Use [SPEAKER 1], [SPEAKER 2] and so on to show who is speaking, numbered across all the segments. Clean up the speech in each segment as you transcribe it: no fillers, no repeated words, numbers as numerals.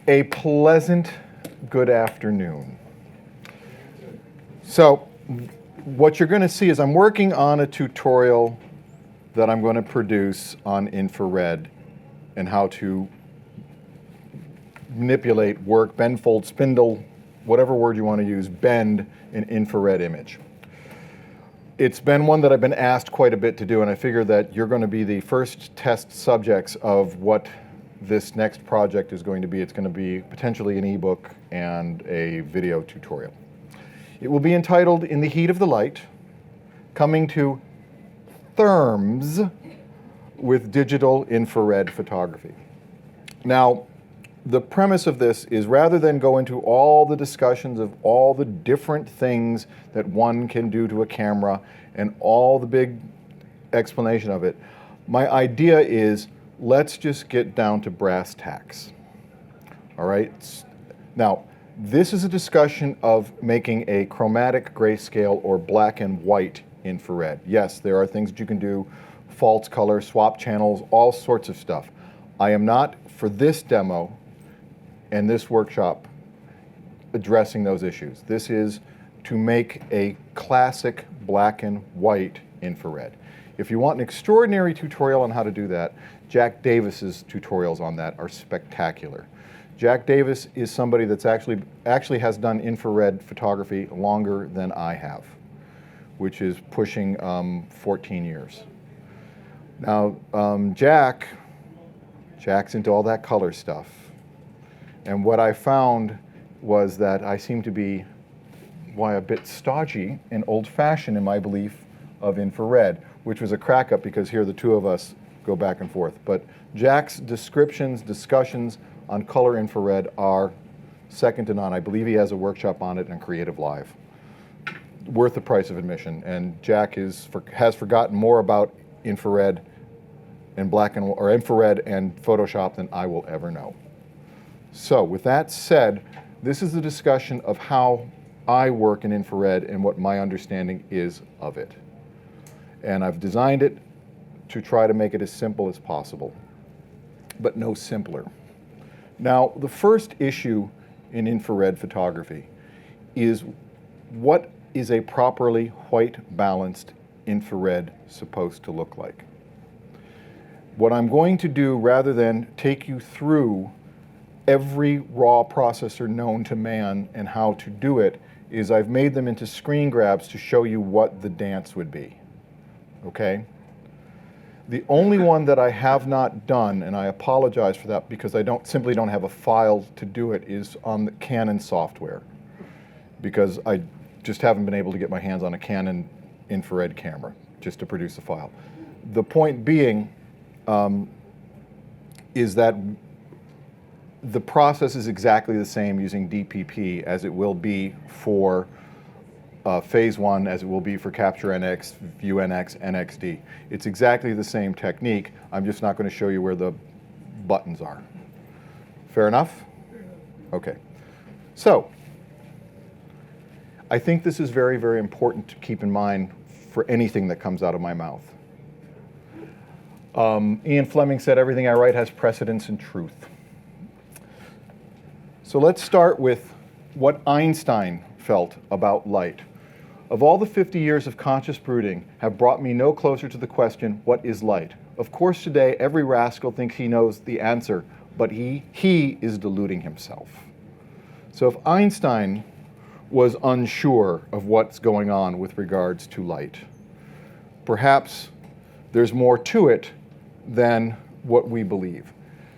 [SPEAKER 1] A pleasant good afternoon. So what you're going to see is I'm working on a tutorial that I'm going to produce on infrared and how to manipulate, work, bend, fold, spindle, whatever word you want to use, bend an infrared image. It's been one that I've been asked quite a bit to do, and I figure that you're going to be the first test subjects of what this next project is going to be. It's going to be potentially an ebook and a video tutorial. It will be entitled In the Heat of the Light, Coming to Terms with Digital Infrared Photography. Now, the premise of this is rather than go into all the discussions of all the different things that one can do to a camera and all the big explanation of it, my idea is let's just get down to brass tacks. All right? Now, this is a discussion of making a chromatic grayscale or black and white infrared. Yes, there are things that you can do, false color, swap channels, all sorts of stuff. I am not, for this demo and this workshop, addressing those issues. This is to make a classic black and white infrared. If you want an extraordinary tutorial on how to do that, Jack Davis's tutorials on that are spectacular. Jack Davis is somebody that's actually has done infrared photography longer than I have, which is pushing 14 years. Now, Jack's into all that color stuff. And what I found was that I seem to be, a bit stodgy and old-fashioned in my belief of infrared, which was a crack-up because here the two of us go back and forth. But Jack's descriptions, discussions on color infrared are second to none. I believe he has a workshop on it on Creative Live. Worth the price of admission. And Jack has forgotten more about infrared and infrared and Photoshop than I will ever know. So with that said, this is a discussion of how I work in infrared and what my understanding is of it. And I've designed it to try to make it as simple as possible, but no simpler. Now, the first issue in infrared photography is what is a properly white balanced infrared supposed to look like? What I'm going to do, rather than take you through every raw processor known to man and how to do it, is I've made them into screen grabs to show you what the dance would be, okay? The only one that I have not done, and I apologize for that because I simply don't have a file to do it, is on the Canon software, because I just haven't been able to get my hands on a Canon infrared camera just to produce a file. The point being is that the process is exactly the same using DPP as it will be for Phase 1, as it will be for Capture NX, View NX, NXD. It's exactly the same technique. I'm just not going to show you where the buttons are. Fair enough? Okay. So, I think this is very, very important to keep in mind for anything that comes out of my mouth. Ian Fleming said everything I write has precedence and truth. So let's start with what Einstein felt about light. Of all the 50 years of conscious brooding have brought me no closer to the question, what is light? Of course today every rascal thinks he knows the answer, but he is deluding himself. So if Einstein was unsure of what's going on with regards to light, perhaps there's more to it than what we believe.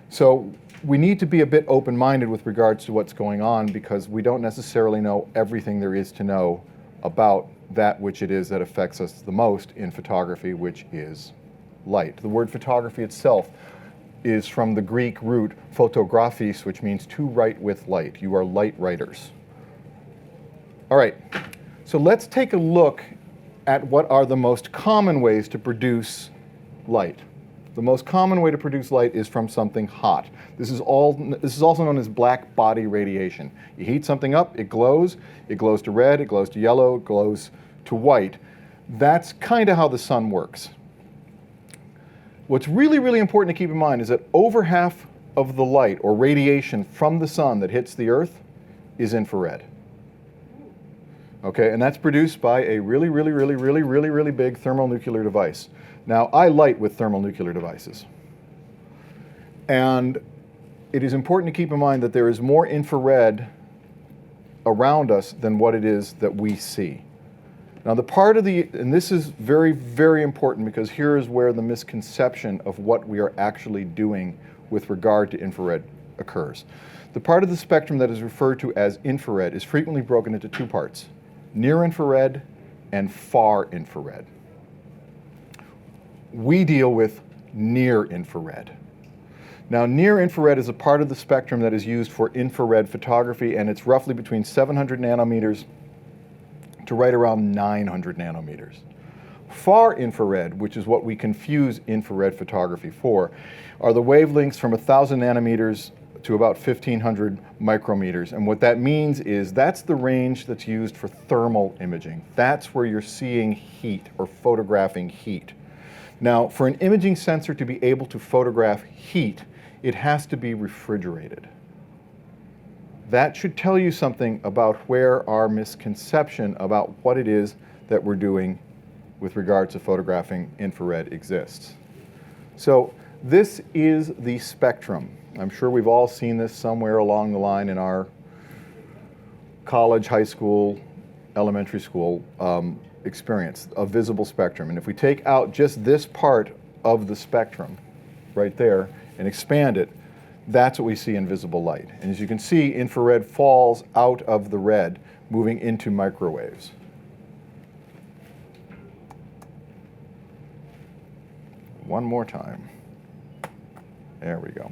[SPEAKER 1] So we need to be a bit open-minded with regards to what's going on because we don't necessarily know everything there is to know about that which it is that affects us the most in photography, which is light. The word photography itself is from the Greek root photographes, which means to write with light. You are light writers. All right, so let's take a look at what are the most common ways to produce light. The most common way to produce light is from something hot. This is also known as black body radiation. You heat something up, it glows to red, it glows to yellow, it glows to white. That's kind of how the sun works. What's really, really important to keep in mind is that over half of the light or radiation from the sun that hits the Earth is infrared. Okay, and that's produced by a really big thermonuclear device. Now, I light with thermonuclear devices. And it is important to keep in mind that there is more infrared around us than what it is that we see. Now, the part of the, and this is very important because here is where the misconception of what we are actually doing with regard to infrared occurs. The part of the spectrum that is referred to as infrared is frequently broken into two parts: near infrared and far infrared. We deal with near infrared. Now, near infrared is a part of the spectrum that is used for infrared photography, and it's roughly between 700 nanometers to right around 900 nanometers. Far infrared, which is what we confuse infrared photography for, are the wavelengths from 1,000 nanometers to about 1,500 micrometers. And what that means is that's the range that's used for thermal imaging. That's where you're seeing heat or photographing heat. Now, for an imaging sensor to be able to photograph heat, it has to be refrigerated. That should tell you something about where our misconception about what it is that we're doing with regards to photographing infrared exists. So this is the spectrum. I'm sure we've all seen this somewhere along the line in our college, high school, elementary school experience, a visible spectrum. And if we take out just this part of the spectrum right there and expand it, that's what we see in visible light. And as you can see, infrared falls out of the red, moving into microwaves. One more time. There we go.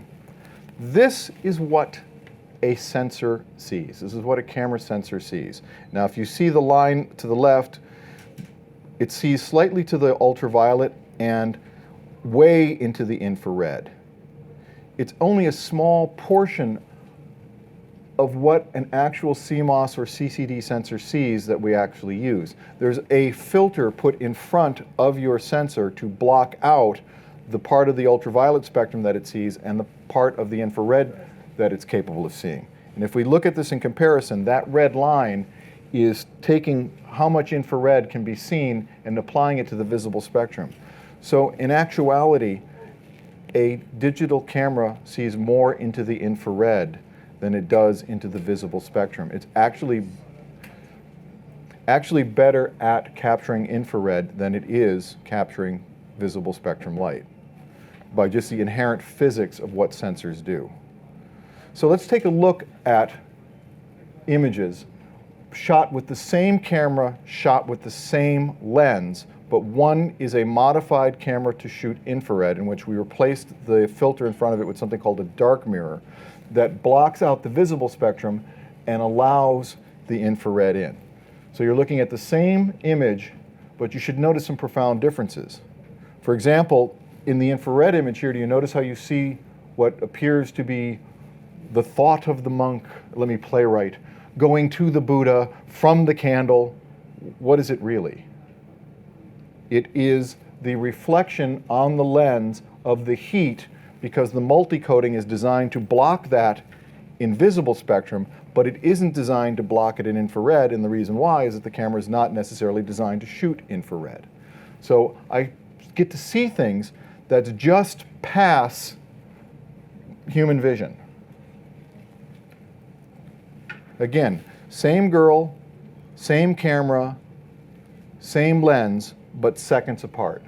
[SPEAKER 1] This is what a sensor sees. This is what a camera sensor sees. Now, if you see the line to the left, it sees slightly to the ultraviolet and way into the infrared. It's only a small portion of what an actual CMOS or CCD sensor sees that we actually use. There's a filter put in front of your sensor to block out the part of the ultraviolet spectrum that it sees and the part of the infrared that it's capable of seeing. And if we look at this in comparison, that red line is taking how much infrared can be seen and applying it to the visible spectrum. So in actuality, a digital camera sees more into the infrared than it does into the visible spectrum. It's actually better at capturing infrared than it is capturing visible spectrum light by just the inherent physics of what sensors do. So let's take a look at images shot with the same camera, shot with the same lens, but one is a modified camera to shoot infrared, in which we replaced the filter in front of it with something called a dark mirror that blocks out the visible spectrum and allows the infrared in. So you're looking at the same image, but you should notice some profound differences. For example, in the infrared image here, do you notice how you see what appears to be the thought of the monk, let me play right, going to the Buddha from the candle? What is it really? It is the reflection on the lens of the heat, because the multi-coating is designed to block that in visible spectrum, but it isn't designed to block it in infrared, and the reason why is that the camera is not necessarily designed to shoot infrared. So I get to see things that just pass human vision. Again, same girl, same camera, same lens, but seconds apart.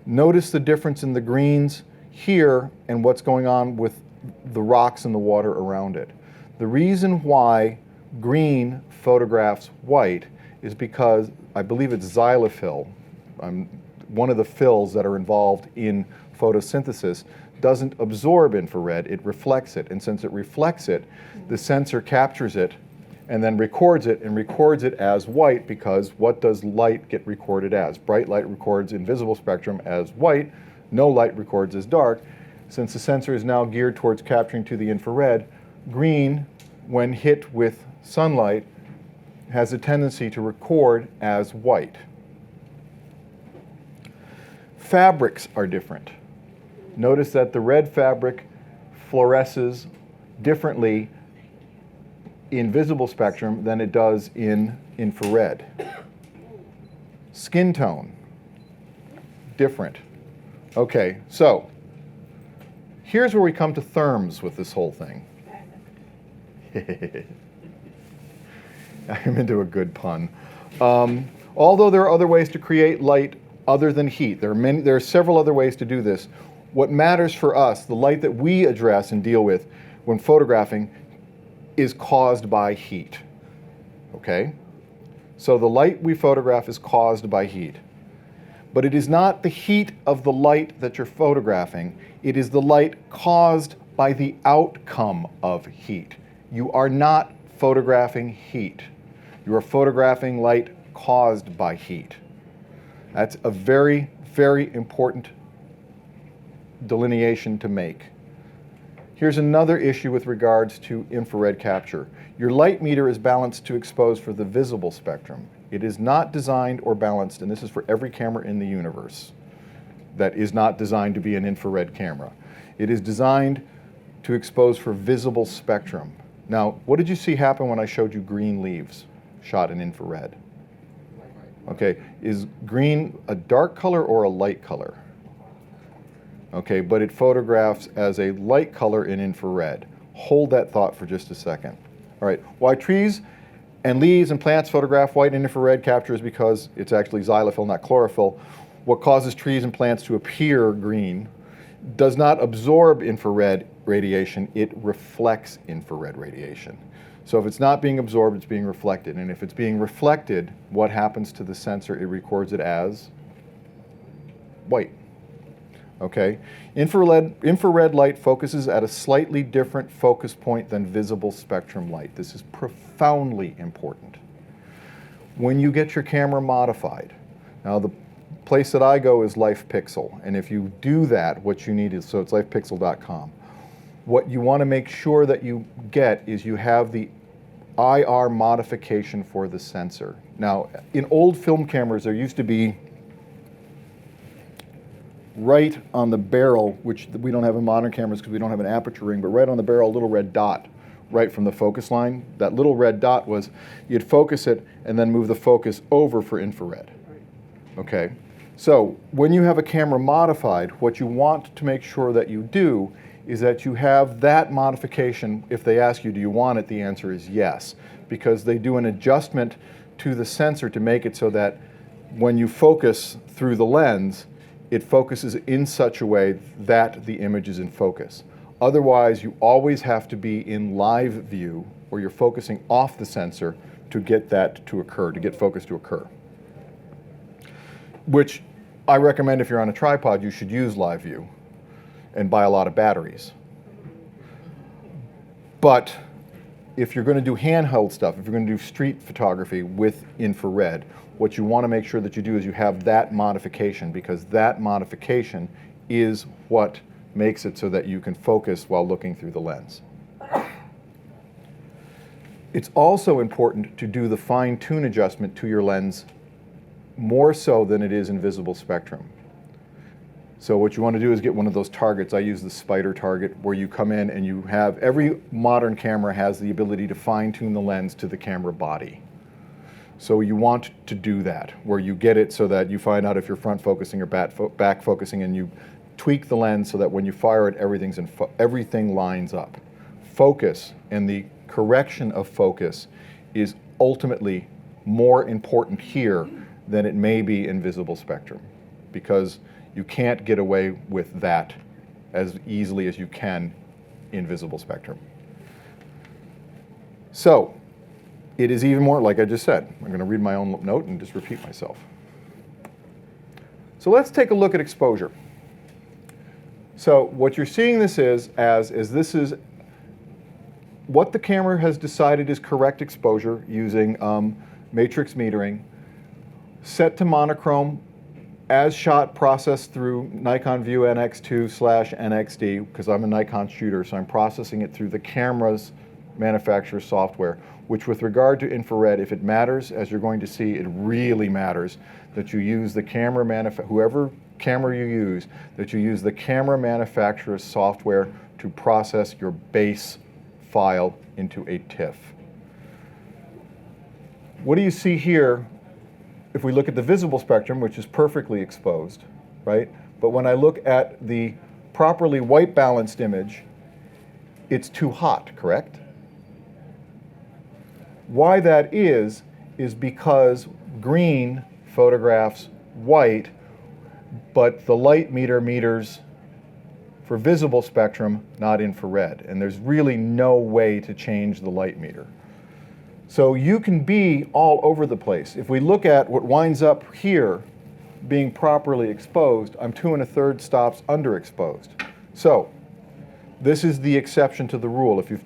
[SPEAKER 1] Notice the difference in the greens here and what's going on with the rocks and the water around it. The reason why green photographs white is because I believe it's xylophil, one of the fills that are involved in photosynthesis, doesn't absorb infrared, it reflects it. And since it reflects it, the sensor captures it and then records it, and records it as white, because what does light get recorded as? Bright light records in visible spectrum as white, no light records as dark. Since the sensor is now geared towards capturing to the infrared, green, when hit with sunlight, has a tendency to record as white. Fabrics are different. Notice that the red fabric fluoresces differently in visible spectrum than it does in infrared. Skin tone, different. Okay, so here's where we come to therms with this whole thing. I'm into a good pun. Although there are other ways to create light other than heat, there are several other ways to do this. What matters for us, the light that we address and deal with when photographing, is caused by heat. Okay? So the light we photograph is caused by heat. But it is not the heat of the light that you're photographing. It is the light caused by the outcome of heat. You are not photographing heat. You are photographing light caused by heat. That's a very, very important delineation to make. Here's another issue with regards to infrared capture. Your light meter is balanced to expose for the visible spectrum. It is not designed or balanced, and this is for every camera in the universe that is not designed to be an infrared camera. It is designed to expose for visible spectrum. Now, what did you see happen when I showed you green leaves shot in infrared? Okay, is green a dark color or a light color? Okay, but it photographs as a light color in infrared. Hold that thought for just a second. All right, why trees and leaves and plants photograph white in infrared capture is because it's actually xylophil, not chlorophyll. What causes trees and plants to appear green does not absorb infrared radiation, it reflects infrared radiation. So if it's not being absorbed, it's being reflected. And if it's being reflected, what happens to the sensor? It records it as white. Okay? Infrared light focuses at a slightly different focus point than visible spectrum light. This is profoundly important. When you get your camera modified, now the place that I go is LifePixel, and if you do that, what you need is, so it's lifepixel.com. What you want to make sure that you get is you have the IR modification for the sensor. Now, in old film cameras, there used to be right on the barrel, which we don't have in modern cameras because we don't have an aperture ring, but right on the barrel, a little red dot right from the focus line. That little red dot was, you'd focus it and then move the focus over for infrared. Okay, so when you have a camera modified, what you want to make sure that you do is that you have that modification. If they ask you, do you want it, the answer is yes, because they do an adjustment to the sensor to make it so that when you focus through the lens, it focuses in such a way that the image is in focus. Otherwise, you always have to be in live view, or you're focusing off the sensor to get that to occur, to get focus to occur. Which I recommend if you're on a tripod, you should use live view and buy a lot of batteries. But if you're going to do handheld stuff, if you're going to do street photography with infrared, what you want to make sure that you do is you have that modification, because that modification is what makes it so that you can focus while looking through the lens. It's also important to do the fine-tune adjustment to your lens more so than it is in visible spectrum. So what you want to do is get one of those targets. I use the spider target, where you come in and you have, every modern camera has the ability to fine-tune the lens to the camera body. So you want to do that, where you get it so that you find out if you're front focusing or back focusing, and you tweak the lens so that when you fire it, everything lines up. Focus and the correction of focus is ultimately more important here than it may be in visible spectrum, because you can't get away with that as easily as you can in visible spectrum. So it is even more, like I just said, I'm going to read my own note and just repeat myself. So let's take a look at exposure. So what you're seeing this is this is what the camera has decided is correct exposure using matrix metering, set to monochrome, as shot, processed through Nikon View NX2/NXD, because I'm a Nikon shooter, so I'm processing it through the camera's manufacturer's software, which with regard to infrared, if it matters, as you're going to see, it really matters that you use the camera whoever camera you use, that you use the camera manufacturer's software to process your base file into a TIFF. What do you see here if we look at the visible spectrum, which is perfectly exposed, right? But when I look at the properly white balanced image, it's too hot, correct? Why that is because green photographs white, but the light meter meters for visible spectrum, not infrared. And there's really no way to change the light meter. So you can be all over the place. If we look at what winds up here being properly exposed, I'm 2 1/3 stops underexposed. So this is the exception to the rule. If you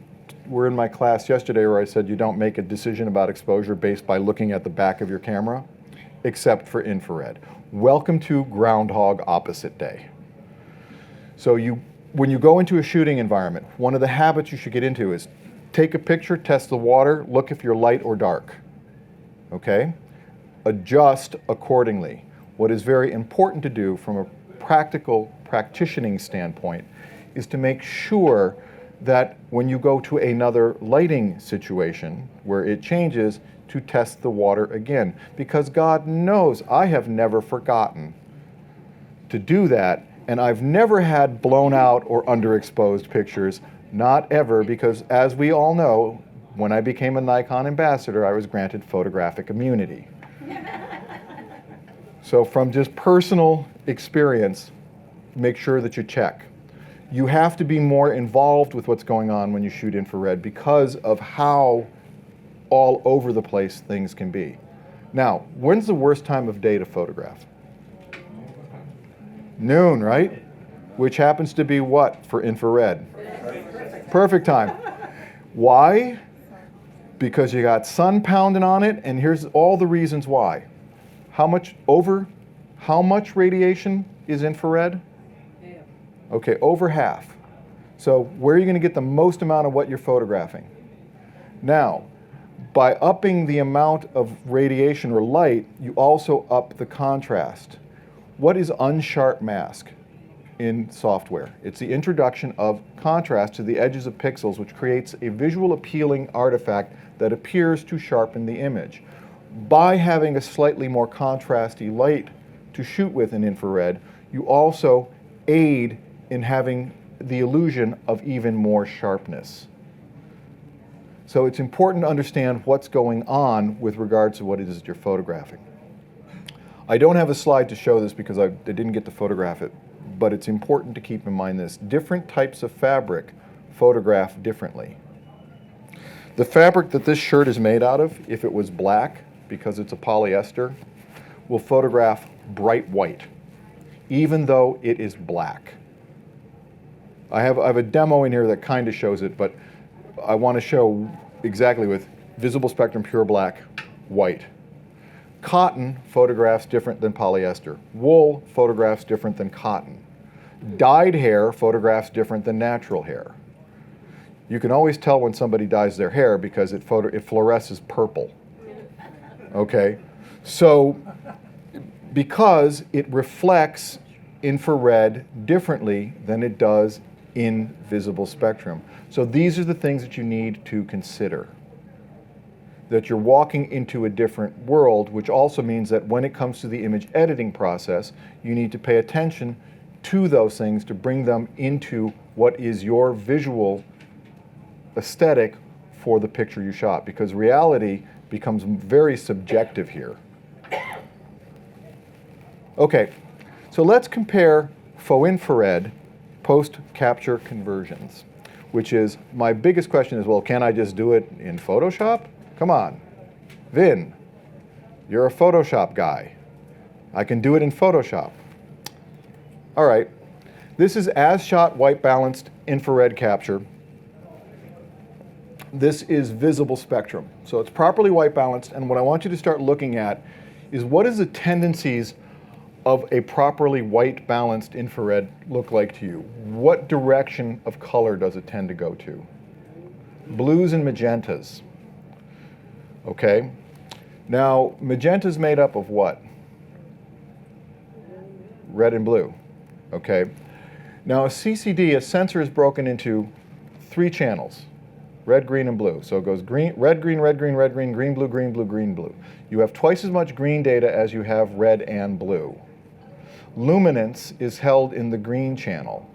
[SPEAKER 1] were in my class yesterday where I said you don't make a decision about exposure based by looking at the back of your camera, except for infrared. Welcome to Groundhog Opposite Day. So when you go into a shooting environment, one of the habits you should get into is take a picture, test the water, look if you're light or dark. Okay? Adjust accordingly. What is very important to do from a practical practicing standpoint is to make sure that when you go to another lighting situation where it changes, to test the water again. Because God knows I have never forgotten to do that, and I've never had blown out or underexposed pictures, not ever, because as we all know, when I became a Nikon ambassador, I was granted photographic immunity. So from just personal experience, make sure that you check. You have to be more involved with what's going on when you shoot infrared because of how all over the place things can be. Now, when's the worst time of day to photograph? Noon, right? Which happens to be what for infrared? Perfect time. Why? Because you got sun pounding on it, and here's all the reasons why. How much radiation is infrared? Okay, over half. So where are you going to get the most amount of what you're photographing? Now, by upping the amount of radiation or light, you also up the contrast. What is unsharp mask in software? It's the introduction of contrast to the edges of pixels, which creates a visual appealing artifact that appears to sharpen the image. By having a slightly more contrasty light to shoot with in infrared, you also aid in having the illusion of even more sharpness. So it's important to understand what's going on with regards to what it is that you're photographing. I don't have a slide to show this because I didn't get to photograph it, but it's important to keep in mind this. Different types of fabric photograph differently. The fabric that this shirt is made out of, if it was black, because it's a polyester, will photograph bright white, even though it is black. I have a demo in here that kind of shows it, but I want to show exactly with visible spectrum, pure black, white. Cotton photographs different than polyester. Wool photographs different than cotton. Dyed hair photographs different than natural hair. You can always tell when somebody dyes their hair because it fluoresces purple. Okay? So, because it reflects infrared differently than it does in visible spectrum. So these are the things that you need to consider. That you're walking into a different world, which also means that when it comes to the image editing process, you need to pay attention to those things to bring them into what is your visual aesthetic for the picture you shot, because reality becomes very subjective here. Okay, so let's compare faux infrared post-capture conversions, which is, my biggest question is, well, can I just do it in Photoshop? Come on. Vin, you're a Photoshop guy. I can do it in Photoshop. All right. This is as-shot white-balanced infrared capture. This is visible spectrum. So it's properly white-balanced, and what I want you to start looking at is what is the tendencies of a properly white-balanced infrared look like to you? What direction of color does it tend to go to? Blues and magentas. Okay? Now, magenta's made up of what? red and blue. Okay. Now a CCD, a sensor, is broken into 3 channels: red, green, and blue. So it goes green, red, green, red, green, red, green, green, blue, green, blue, green, blue. You have twice as much green data as you have red and blue. Luminance is held in the green channel.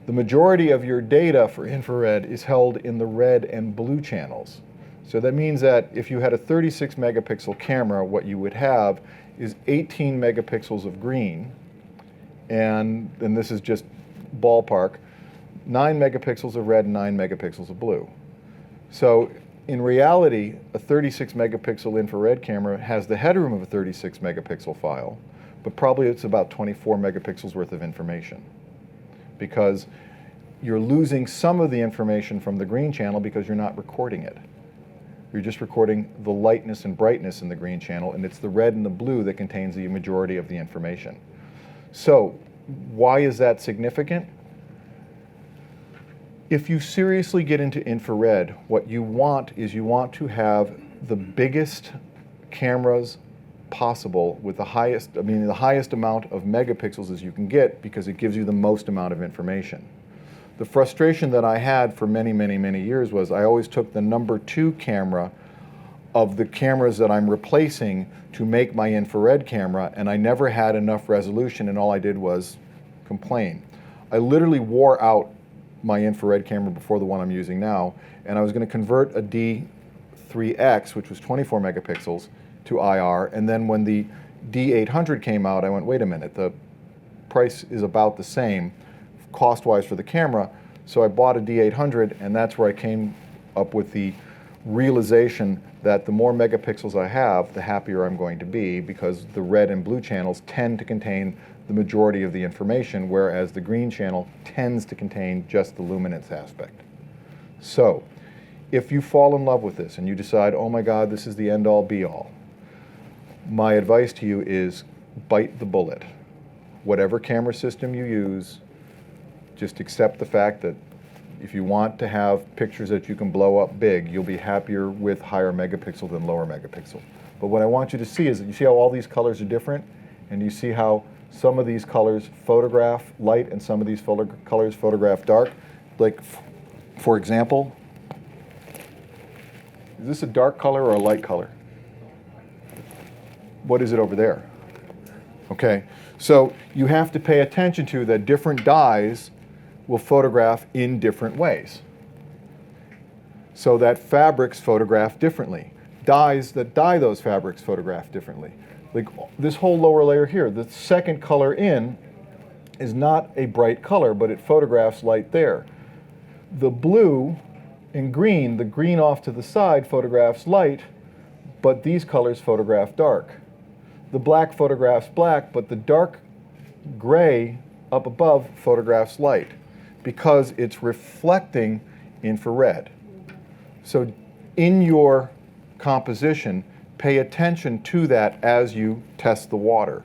[SPEAKER 1] The majority of your data for infrared is held in the red and blue channels. So that means that if you had a 36 megapixel camera, what you would have is 18 megapixels of green, and this is just ballpark, 9 megapixels of red and 9 megapixels of blue. So in reality, a 36 megapixel infrared camera has the headroom of a 36 megapixel file, but probably it's about 24 megapixels worth of information, because you're losing some of the information from the green channel because you're not recording it. You're just recording the lightness and brightness in the green channel, and it's the red and the blue that contains the majority of the information. So why is that significant? If you seriously get into infrared, what you want is you want to have the biggest cameras possible with the highest, the highest amount of megapixels as you can get, because it gives you the most amount of information. The frustration that I had for many, many, many years was I always took the number 2 camera of the cameras that I'm replacing to make my infrared camera, and I never had enough resolution, and all I did was complain. I literally wore out my infrared camera before the one I'm using now, and I was going to convert a D3X, which was 24 megapixels, to IR, and then when the D800 came out, I went, wait a minute, the price is about the same cost-wise for the camera, so I bought a D800, and that's where I came up with the realization that the more megapixels I have, the happier I'm going to be, because the red and blue channels tend to contain the majority of the information, whereas the green channel tends to contain just the luminance aspect. So, if you fall in love with this and you decide, oh my God, this is the end-all be-all, my advice to you is bite the bullet. Whatever camera system you use, just accept the fact that if you want to have pictures that you can blow up big, you'll be happier with higher megapixel than lower megapixel. But what I want you to see is that you see how all these colors are different, and you see how some of these colors photograph light and some of these colors photograph dark. Like, for example, is this a dark color or a light color? What is it over there? Okay, so you have to pay attention to that different dyes will photograph in different ways. So that fabrics photograph differently. Dyes that dye those fabrics photograph differently. Like this whole lower layer here, the second color in is not a bright color, but it photographs light there. The blue and green, the green off to the side photographs light, but these colors photograph dark. The black photographs black, but the dark gray up above photographs light, because it's reflecting infrared. So in your composition, pay attention to that as you test the water.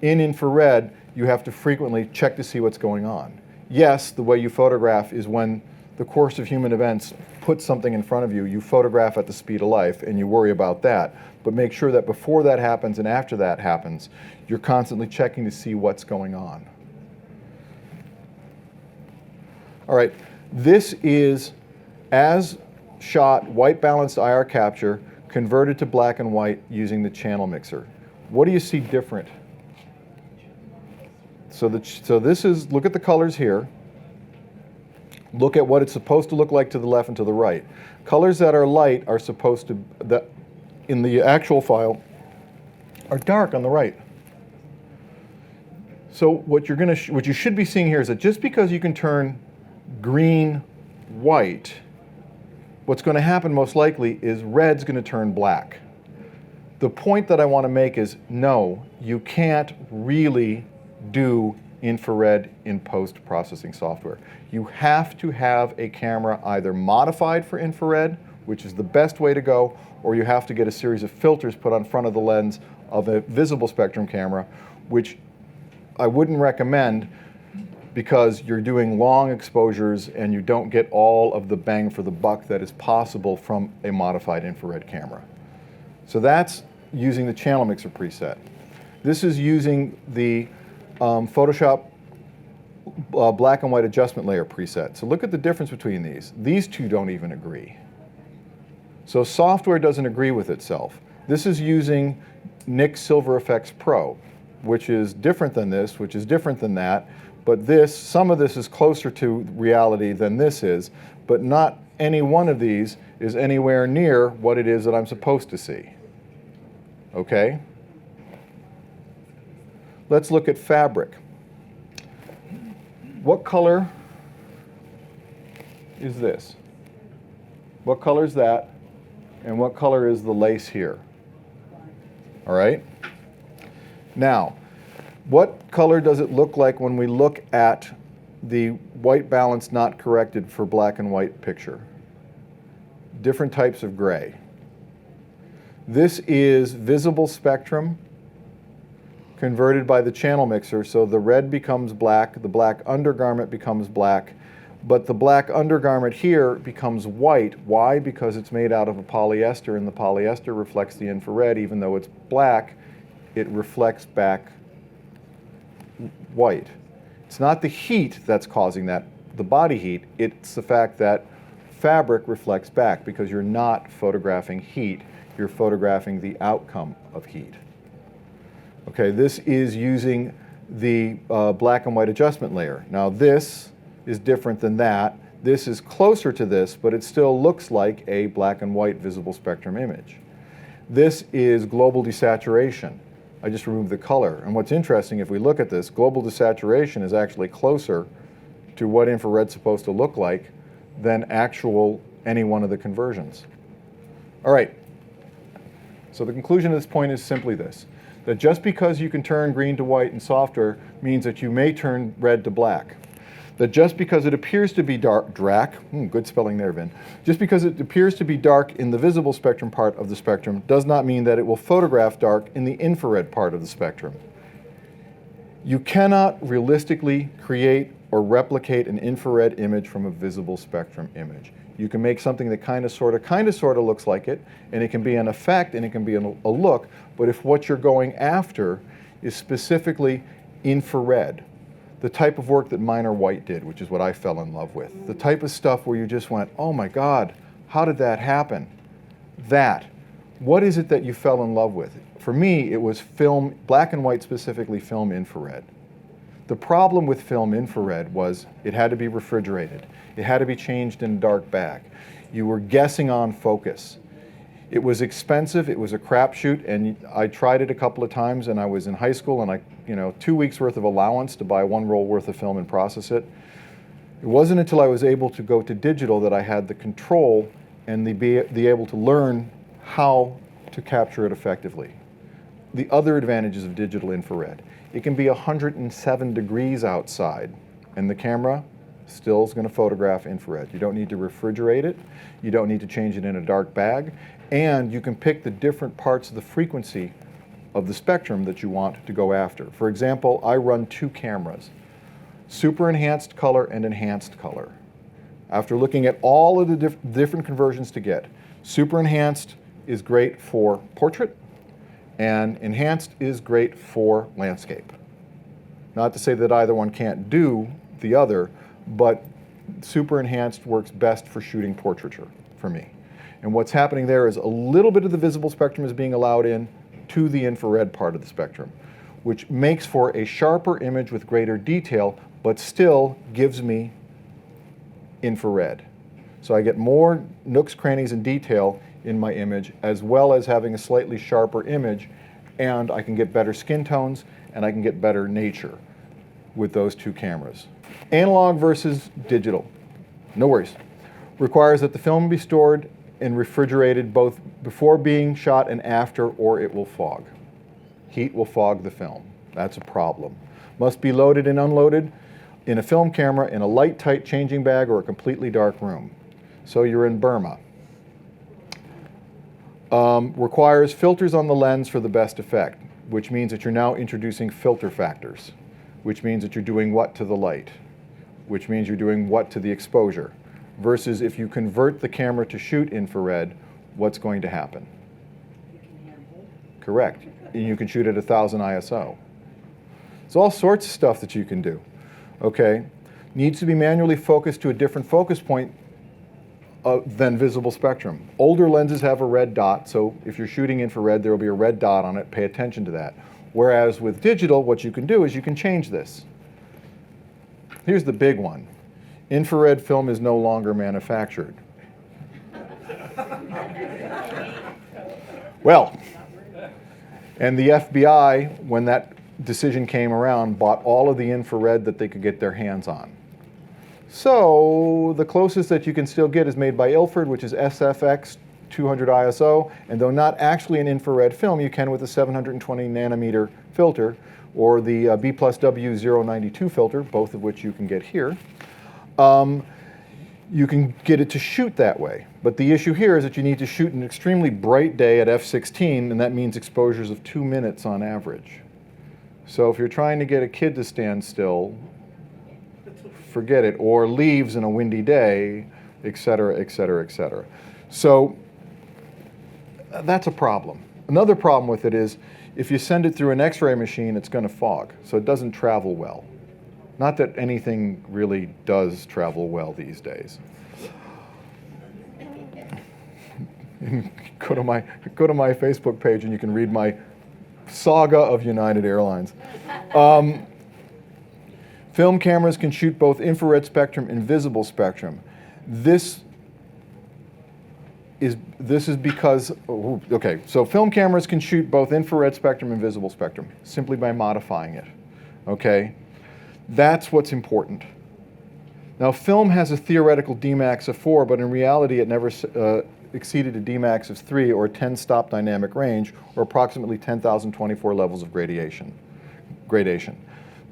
[SPEAKER 1] In infrared, you have to frequently check to see what's going on. Yes, the way you photograph is when the course of human events puts something in front of you, you photograph at the speed of life and you worry about that. But make sure that before that happens and after that happens, you're constantly checking to see what's going on. All right, this is as shot white balanced IR capture converted to black and white using the channel mixer. What do you see different? So this is, look at the colors here. Look at what it's supposed to look like to the left and to the right. Colors that are light are supposed to, that in the actual file, are dark on the right. So what you should be seeing here is that just because you can turn green white, what's going to happen most likely is red's going to turn black. The point that I want to make is, no, you can't really do infrared in post-processing software. You have to have a camera either modified for infrared, which is the best way to go, or you have to get a series of filters put on front of the lens of a visible spectrum camera, which I wouldn't recommend because you're doing long exposures and you don't get all of the bang for the buck that is possible from a modified infrared camera. So that's using the channel mixer preset. This is using the Photoshop black and white adjustment layer preset. So look at the difference between these. These two don't even agree. So software doesn't agree with itself. This is using NIC Silver Effects Pro, which is different than this, which is different than that, but this, some of this is closer to reality than this is, but not any one of these is anywhere near what it is that I'm supposed to see. Okay? Let's look at fabric. What color is this? What color is that? And what color is the lace here? All right? Now, what color does it look like when we look at the white balance not corrected for black and white picture? Different types of gray. This is visible spectrum converted by the channel mixer, so the red becomes black, the black undergarment becomes black, but the black undergarment here becomes white. Why? Because it's made out of a polyester, and the polyester reflects the infrared. Even though it's black, it reflects back white. It's not the heat that's causing that, the body heat, it's the fact that fabric reflects back, because you're not photographing heat, you're photographing the outcome of heat. Okay, this is using the black and white adjustment layer. Now this is different than that. This is closer to this, but it still looks like a black and white visible spectrum image. This is global desaturation. I just removed the color. And what's interesting, if we look at this, global desaturation is actually closer to what infrared's supposed to look like than actual any one of the conversions. All right. So the conclusion of this point is simply this, that just because you can turn green to white in software means that you may turn red to black. That just because it appears to be dark, good spelling there, Vin. Just because it appears to be dark in the visible spectrum part of the spectrum does not mean that it will photograph dark in the infrared part of the spectrum. You cannot realistically create or replicate an infrared image from a visible spectrum image. You can make something that kind of sort of looks like it, and it can be an effect and it can be a look, but if what you're going after is specifically infrared, the type of work that Minor White did, which is what I fell in love with, the type of stuff where you just went, oh my God, how did that happen? That. What is it that you fell in love with? For me, it was film, black and white, specifically film infrared. The problem with film infrared was it had to be refrigerated. It had to be changed in a dark bag. You were guessing on focus. It was expensive, it was a crapshoot, and I tried it a couple of times, and I was in high school, and 2 weeks worth of allowance to buy 1 roll worth of film and process it. It wasn't until I was able to go to digital that I had the control and the able to learn how to capture it effectively. The other advantages of digital infrared. It can be 107 degrees outside, and the camera still is going to photograph infrared. You don't need to refrigerate it, you don't need to change it in a dark bag, and you can pick the different parts of the frequency of the spectrum that you want to go after. For example, I run 2 cameras, super enhanced color and enhanced color. After looking at all of the different conversions to get, super enhanced is great for portrait, and enhanced is great for landscape. Not to say that either one can't do the other, but super enhanced works best for shooting portraiture for me. And what's happening there is a little bit of the visible spectrum is being allowed in to the infrared part of the spectrum, which makes for a sharper image with greater detail, but still gives me infrared. So I get more nooks, crannies, and detail in my image, as well as having a slightly sharper image, and I can get better skin tones, and I can get better nature with those 2 cameras. Analog versus digital, no worries. Requires that the film be stored and refrigerated both before being shot and after, or it will fog. Heat will fog the film. That's a problem. Must be loaded and unloaded in a film camera in a light, tight changing bag or a completely dark room. So you're in Burma. Requires filters on the lens for the best effect, which means that you're now introducing filter factors, which means that you're doing what to the light, which means you're doing what to the exposure, versus if you convert the camera to shoot infrared, what's going to happen? Correct. And you can shoot at 1000 ISO. There's all sorts of stuff that you can do, okay? Needs to be manually focused to a different focus point than visible spectrum. Older lenses have a red dot, so if you're shooting infrared, there will be a red dot on it. Pay attention to that. Whereas with digital, what you can do is you can change this. Here's the big one. Infrared film is no longer manufactured. Well, and the FBI, when that decision came around, bought all of the infrared that they could get their hands on. So the closest that you can still get is made by Ilford, which is SFX 200 ISO, and though not actually an infrared film, you can with a 720 nanometer filter, or the B plus W 092 filter, both of which you can get here. You can get it to shoot that way. But the issue here is that you need to shoot an extremely bright day at f/16, and that means exposures of 2 minutes on average. So if you're trying to get a kid to stand still, forget it, or leaves in a windy day, et cetera, et cetera, et cetera. So that's a problem. Another problem with it is if you send it through an X-ray machine, it's going to fog, so it doesn't travel well. Not that anything really does travel well these days. Go to my Facebook page and you can read my saga of United Airlines. Film cameras can shoot both infrared spectrum and visible spectrum. This is because, okay, so film cameras can shoot both infrared spectrum and visible spectrum simply by modifying it, okay? That's what's important. Now, film has a theoretical Dmax of 4, but in reality it never exceeded a Dmax of 3 or 10 stop dynamic range, or approximately 10,024 levels of gradation.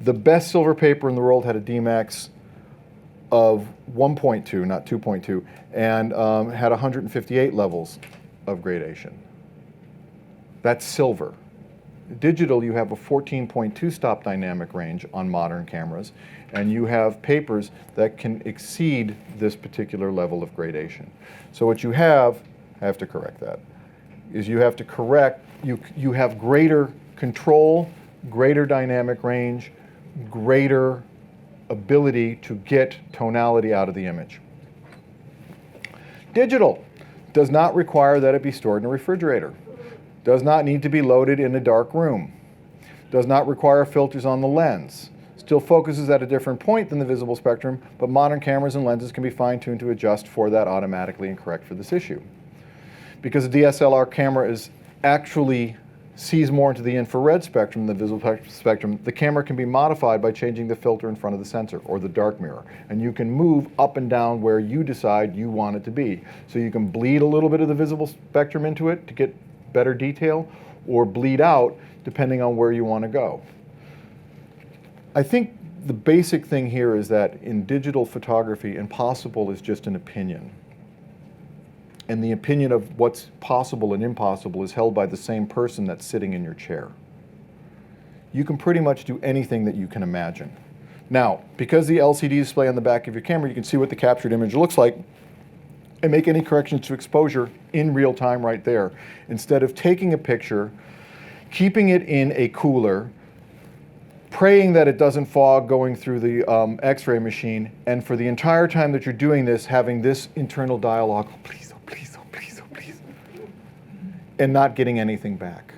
[SPEAKER 1] The best silver paper in the world had a Dmax of 1.2, not 2.2, and had 158 levels of gradation. That's silver. Digital, you have a 14.2 stop dynamic range on modern cameras, and you have papers that can exceed this particular level of gradation. So what you have, I have to correct that, is you have to correct, you have greater control, greater dynamic range, greater ability to get tonality out of the image. Digital does not require that it be stored in a refrigerator. Does not need to be loaded in a dark room. Does not require filters on the lens. Still focuses at a different point than the visible spectrum, but modern cameras and lenses can be fine-tuned to adjust for that automatically and correct for this issue. Because a DSLR camera actually sees more into the infrared spectrum than the visible spectrum, the camera can be modified by changing the filter in front of the sensor, or the dark mirror. And you can move up and down where you decide you want it to be. So you can bleed a little bit of the visible spectrum into it to get better detail, or bleed out depending on where you want to go. I think the basic thing here is that in digital photography, impossible is just an opinion. And the opinion of what's possible and impossible is held by the same person that's sitting in your chair. You can pretty much do anything that you can imagine. Now, because the LCD display on the back of your camera, you can see what the captured image looks like and make any corrections to exposure in real time right there. Instead of taking a picture, keeping it in a cooler, praying that it doesn't fog going through the X-ray machine, and for the entire time that you're doing this, having this internal dialogue, oh please, oh please, oh please, oh please, and not getting anything back.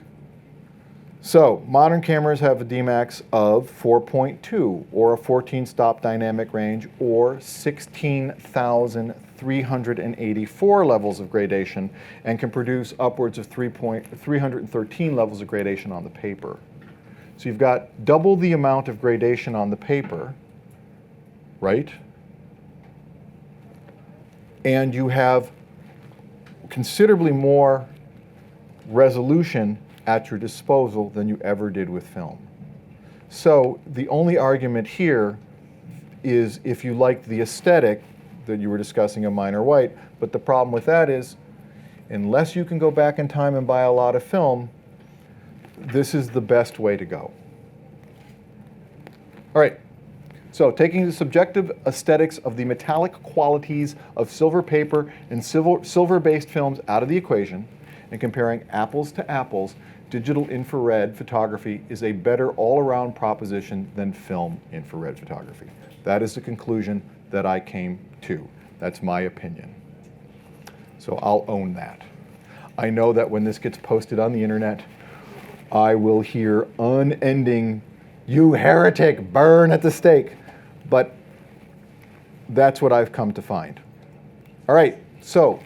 [SPEAKER 1] So, modern cameras have a Dmax of 4.2, or a 14-stop dynamic range, or 16,384 levels of gradation, and can produce upwards of 313 levels of gradation on the paper. So you've got double the amount of gradation on the paper, right? And you have considerably more resolution at your disposal than you ever did with film. So the only argument here is if you liked the aesthetic that you were discussing of Minor White, but the problem with that is unless you can go back in time and buy a lot of film, this is the best way to go. All right, so taking the subjective aesthetics of the metallic qualities of silver paper and silver-based films out of the equation and comparing apples to apples, digital infrared photography is a better all-around proposition than film infrared photography. That is the conclusion that I came to. That's my opinion. So I'll own that. I know that when this gets posted on the internet, I will hear unending, "You heretic, burn at the stake." But that's what I've come to find. All right, so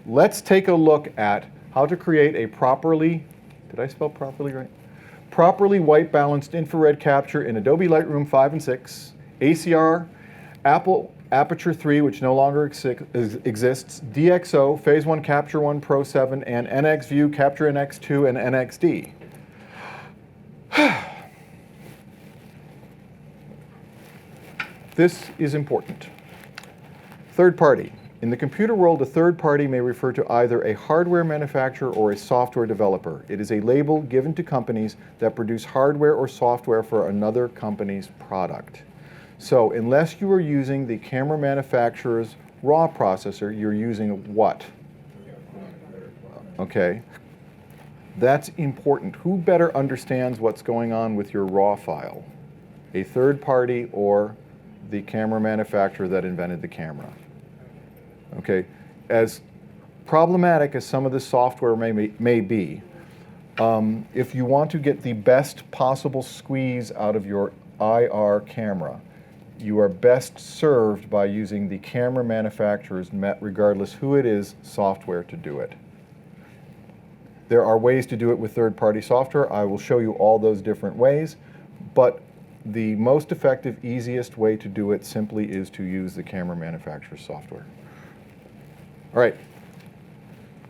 [SPEAKER 1] let's take a look at how to create a properly, did I spell properly right? Properly white balanced infrared capture in Adobe Lightroom 5 and 6, ACR, Apple Aperture 3, which no longer exists, DxO, Phase 1 Capture 1 Pro 7, and NX View, Capture NX 2, and NXD. This is important. Third party. In the computer world, a third party may refer to either a hardware manufacturer or a software developer. It is a label given to companies that produce hardware or software for another company's product. So unless you are using the camera manufacturer's RAW processor, you're using what? Okay. That's important. Who better understands what's going on with your RAW file? A third party or the camera manufacturer that invented the camera? Okay. As problematic as some of this software may be, if you want to get the best possible squeeze out of your IR camera, you are best served by using the camera manufacturer's, regardless who it is, software to do it. There are ways to do it with third-party software. I will show you all those different ways, but the most effective, easiest way to do it simply is to use the camera manufacturer's software. All right,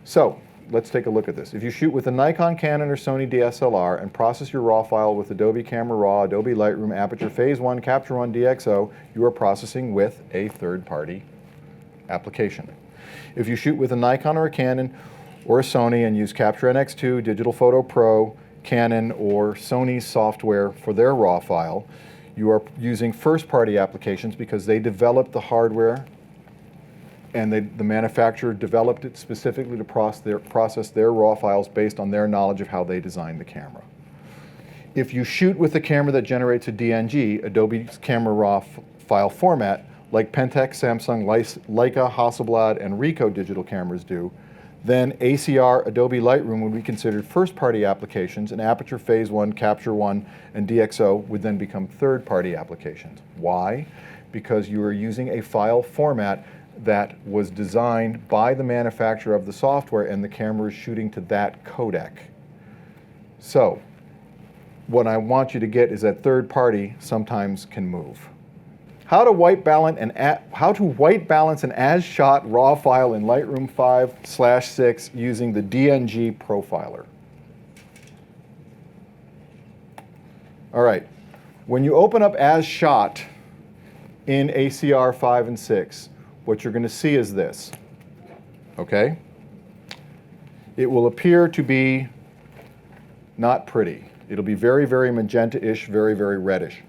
[SPEAKER 1] so let's take a look at this. If you shoot with a Nikon, Canon, or Sony DSLR and process your RAW file with Adobe Camera Raw, Adobe Lightroom, Aperture Phase 1, Capture 1, DxO, you are processing with a third-party application. If you shoot with a Nikon or a Canon or a Sony and use Capture NX2, Digital Photo Pro, Canon, or Sony's software for their RAW file, you are using first-party applications because they developed the hardware and the manufacturer developed it specifically to process their RAW files based on their knowledge of how they designed the camera. If you shoot with a camera that generates a DNG, Adobe's Camera Raw file format, like Pentax, Samsung, Leica, Hasselblad, and Ricoh digital cameras do, then ACR, Adobe Lightroom would be considered first-party applications, and Aperture Phase 1, Capture 1, and DxO would then become third-party applications. Why? Because you are using a file format that was designed by the manufacturer of the software, and the camera is shooting to that codec. So what I want you to get is that third party sometimes can move. How to white balance an as-shot RAW file in Lightroom 5/6 using the DNG profiler. All right, when you open up as shot in ACR 5 and 6, what you're going to see is this, okay? It will appear to be not pretty. It'll be very, very magenta-ish, very, very reddish.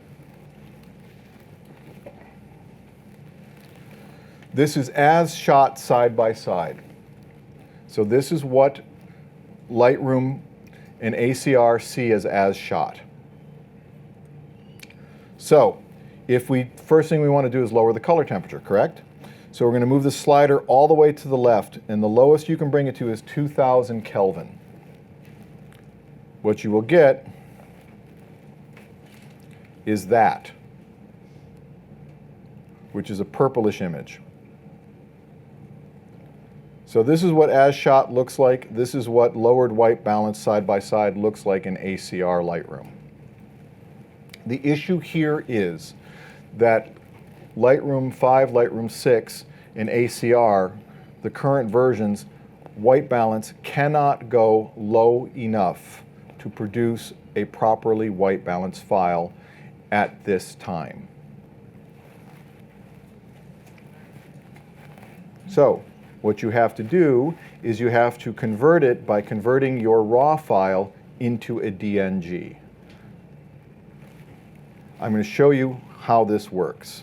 [SPEAKER 1] This is as shot side by side. So this is what Lightroom and ACR see as shot. So first thing we want to do is lower the color temperature, correct? So we're going to move the slider all the way to the left, and the lowest you can bring it to is 2000 Kelvin. What you will get is that, which is a purplish image. So this is what as shot looks like. This is what lowered white balance side by side looks like in ACR Lightroom. The issue here is that Lightroom 5, Lightroom 6, and ACR, the current versions, white balance cannot go low enough to produce a properly white balanced file at this time. So what you have to do is you have to convert it by converting your RAW file into a DNG. I'm going to show you how this works.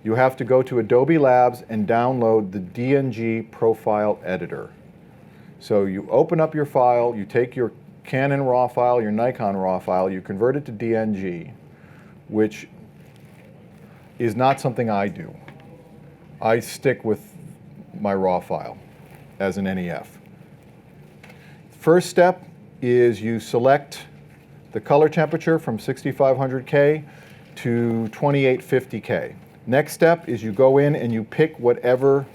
[SPEAKER 1] You have to go to Adobe Labs and download the DNG profile editor. So you open up your file, you take your Canon RAW file, your Nikon RAW file, you convert it to DNG, which is not something I do. I stick with my RAW file as an NEF. First step is you select the color temperature from 6500K to 2850K. Next step is you go in and you pick whatever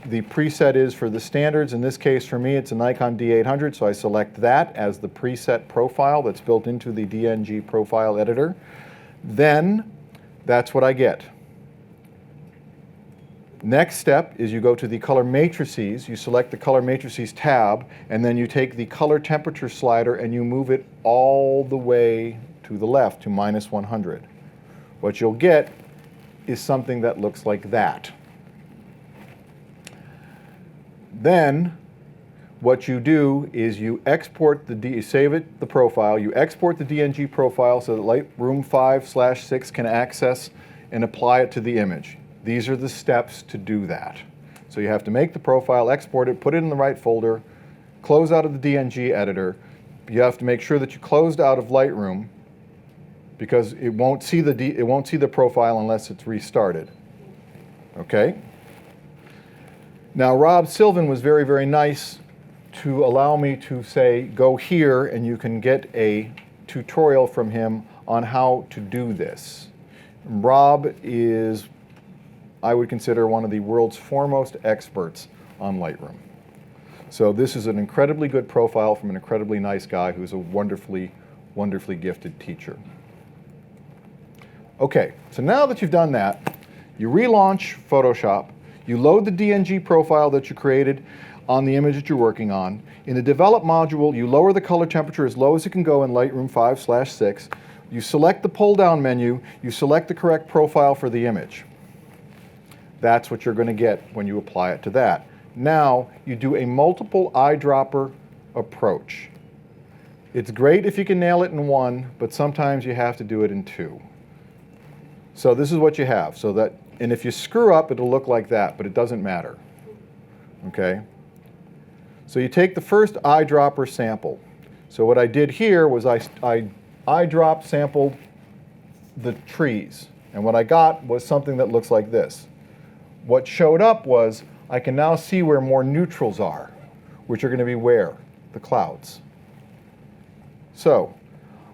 [SPEAKER 1] the preset is for the standards. In this case, for me, it's a Nikon D800, so I select that as the preset profile that's built into the DNG profile editor. Then, that's what I get. Next step is you go to the color matrices, you select the color matrices tab, and then you take the color temperature slider and you move it all the way to the left to -100. What you'll get is something that looks like that. Then, what you do is you export save it, the profile, you export the DNG profile so that Lightroom 5/6 can access and apply it to the image. These are the steps to do that. So you have to make the profile, export it, put it in the right folder, close out of the DNG editor. You have to make sure that you closed out of Lightroom because it won't see the profile unless it's restarted. Okay? Now, Rob Sylvan was very, very nice to allow me to say, go here and you can get a tutorial from him on how to do this. Rob is, I would consider, one of the world's foremost experts on Lightroom. So this is an incredibly good profile from an incredibly nice guy who's a wonderfully, wonderfully gifted teacher. Okay, so now that you've done that, you relaunch Photoshop. You load the DNG profile that you created on the image that you're working on. In the Develop module, you lower the color temperature as low as it can go in Lightroom 5/6. You select the pull-down menu. You select the correct profile for the image. That's what you're going to get when you apply it to that. Now, you do a multiple eyedropper approach. It's great if you can nail it in one, but sometimes you have to do it in two. So this is what you have. And if you screw up, it'll look like that, but it doesn't matter. Okay? So you take the first eyedropper sample. So what I did here was I eyedrop sampled the trees. And what I got was something that looks like this. What showed up was I can now see where more neutrals are, which are going to be where? The clouds. So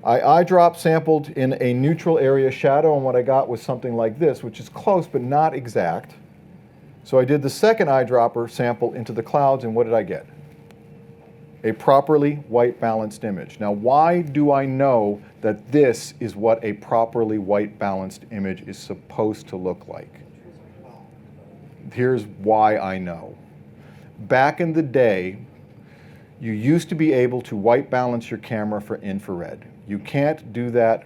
[SPEAKER 1] I eyedrop sampled in a neutral area shadow, and what I got was something like this, which is close but not exact. So I did the second eyedropper sample into the clouds, and what did I get? A properly white balanced image. Now, why do I know that this is what a properly white balanced image is supposed to look like? Here's why I know. Back in the day, you used to be able to white balance your camera for infrared. You can't do that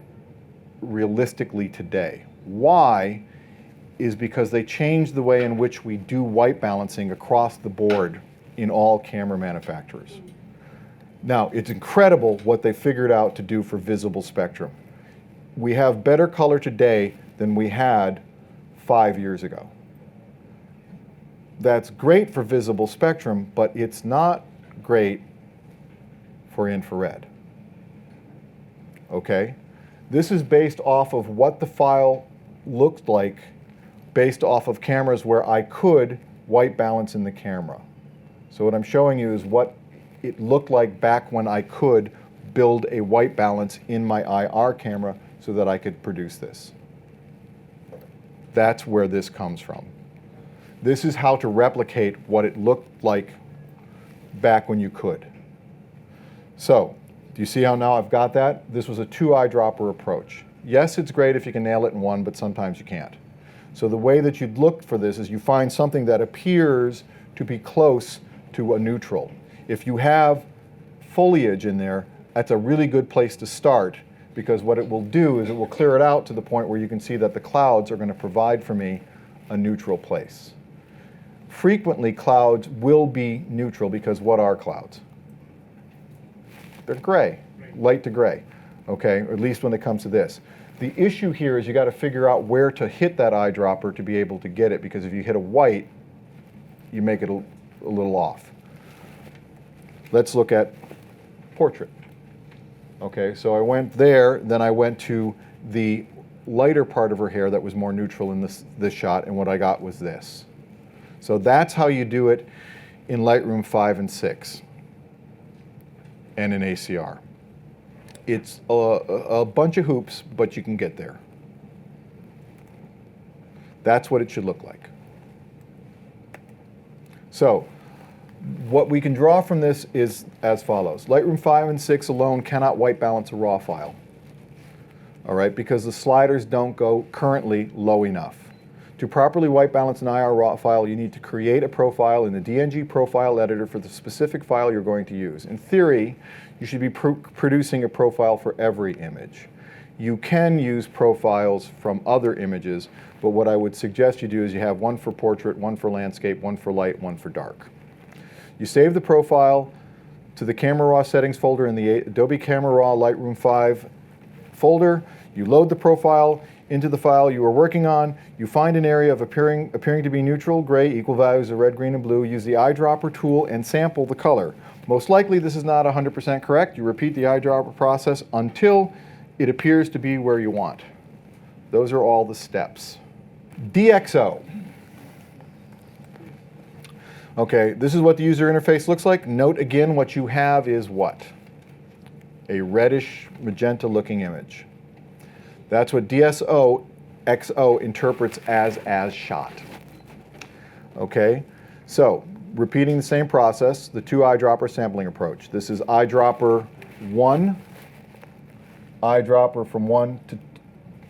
[SPEAKER 1] realistically today. Why? Is because they changed the way in which we do white balancing across the board in all camera manufacturers. Now, it's incredible what they figured out to do for visible spectrum. We have better color today than we had 5 years ago. That's great for visible spectrum, but it's not great for infrared. Okay? This is based off of what the file looked like based off of cameras where I could white balance in the camera. So what I'm showing you is what it looked like back when I could build a white balance in my IR camera so that I could produce this. That's where this comes from. This is how to replicate what it looked like back when you could. So, do you see how now I've got that? This was a 2 eyedropper approach. Yes, it's great if you can nail it in one, but sometimes you can't. So the way that you'd look for this is you find something that appears to be close to a neutral. If you have foliage in there, that's a really good place to start, because what it will do is it will clear it out to the point where you can see that the clouds are going to provide for me a neutral place. Frequently, clouds will be neutral because what are clouds? They're gray, light to gray, okay, or at least when it comes to this. The issue here is you got to figure out where to hit that eyedropper to be able to get it, because if you hit a white, you make it a little off. Let's look at portrait. Okay, so I went there, then I went to the lighter part of her hair that was more neutral in this shot, and what I got was this. So that's how you do it in Lightroom 5 and 6 and in ACR. It's a bunch of hoops, but you can get there. That's what it should look like. So what we can draw from this is as follows. Lightroom 5 and 6 alone cannot white balance a raw file. All right, because the sliders don't go currently low enough. To properly white balance an IR raw file, you need to create a profile in the DNG profile editor for the specific file you're going to use. In theory, you should be producing a profile for every image. You can use profiles from other images, but what I would suggest you do is you have one for portrait, one for landscape, one for light, one for dark. You save the profile to the Camera Raw settings folder in the Adobe Camera Raw Lightroom 5 folder. You load the profile into the file you are working on. You find an area of appearing to be neutral, gray, equal values of red, green, and blue. Use the eyedropper tool and sample the color. Most likely this is not 100% correct. You repeat the eyedropper process until it appears to be where you want. Those are all the steps. DxO. Okay, this is what the user interface looks like. Note again, what you have is what? A reddish magenta looking image. That's what DxO interprets as shot. Okay, so repeating the same process, the two eyedropper sampling approach. This is eyedropper 1, eyedropper from 1 to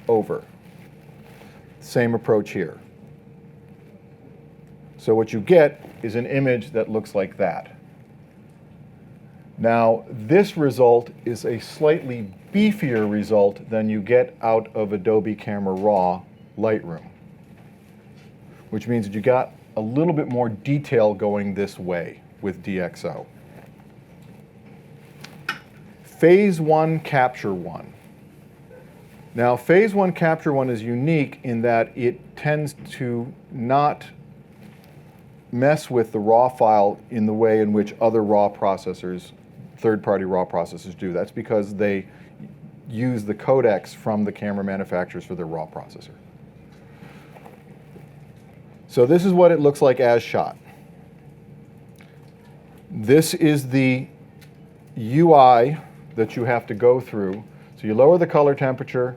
[SPEAKER 1] over. Same approach here. So what you get is an image that looks like that. Now, this result is a slightly beefier result than you get out of Adobe Camera Raw Lightroom, which means that you got a little bit more detail going this way with DxO. Phase 1, Capture 1. Now, Phase 1, Capture 1 is unique in that it tends to not mess with the raw file in the way in which other raw processors, third-party raw processors do. That's because they use the codecs from the camera manufacturers for their raw processor. So this is what it looks like as shot. This is the UI that you have to go through. So you lower the color temperature,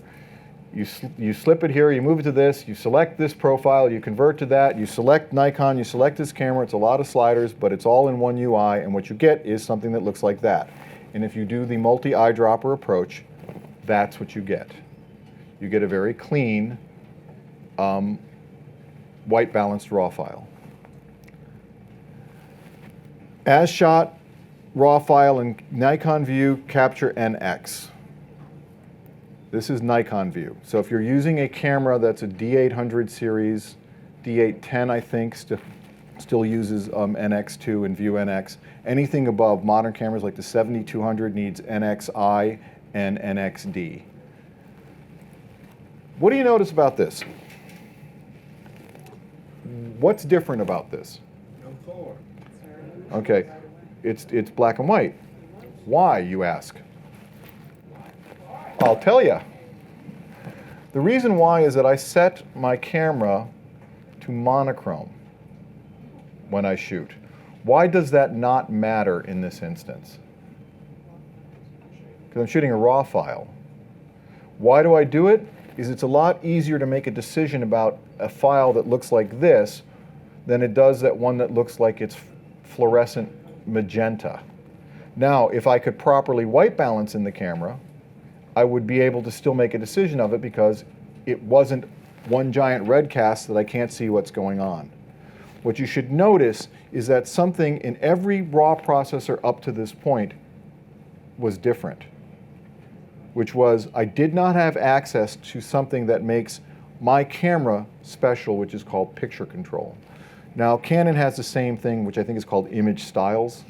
[SPEAKER 1] you slip it here, you move it to this, you select this profile, you convert to that, you select Nikon, you select this camera. It's a lot of sliders, but it's all in one UI, and what you get is something that looks like that. And if you do the multi-eyedropper approach, that's what you get. You get a very clean, white balanced raw file. As shot, raw file in Nikon View, Capture NX. This is Nikon View. So if you're using a camera that's a D800 series, D810 I think still uses NX2 and View NX. Anything above modern cameras like the 7200 needs NXI and NXD. What do you notice about this? What's different about this?
[SPEAKER 2] No color.
[SPEAKER 1] Okay, it's black and white. Why, you ask? I'll tell you. The reason why is that I set my camera to monochrome when I shoot. Why does that not matter in this instance? Because I'm shooting a raw file. Why do I do it? Is it's a lot easier to make a decision about a file that looks like this than it does that one that looks like it's fluorescent magenta. Now, if I could properly white balance in the camera, I would be able to still make a decision of it because it wasn't one giant red cast that I can't see what's going on. What you should notice is that something in every raw processor up to this point was different, which was I did not have access to something that makes my camera special, which is called picture control. Now, Canon has the same thing, which I think is called image styles.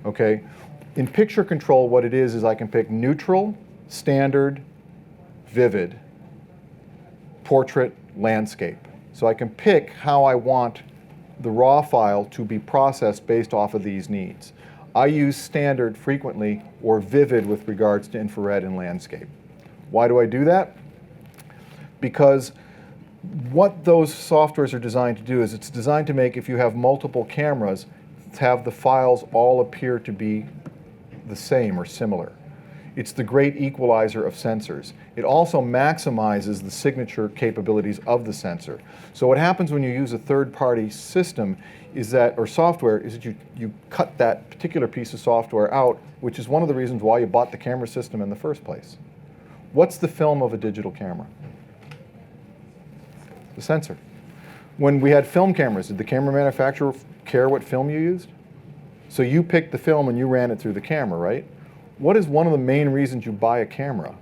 [SPEAKER 1] Okay? In picture control, what it is I can pick neutral, standard, vivid, portrait, landscape. So I can pick how I want the raw file to be processed based off of these needs. I use standard frequently or vivid with regards to infrared and landscape. Why do I do that? Because what those softwares are designed to do is it's designed to make, if you have multiple cameras, to have the files all appear to be the same or similar. It's the great equalizer of sensors. It also maximizes the signature capabilities of the sensor. So what happens when you use a third-party system is that, or software, is that you cut that particular piece of software out, which is one of the reasons why you bought the camera system in the first place. What's the film of a digital camera? The sensor. When we had film cameras, did the camera manufacturer care what film you used? So you picked the film and you ran it through the camera, right? What is one of the main reasons you buy a camera?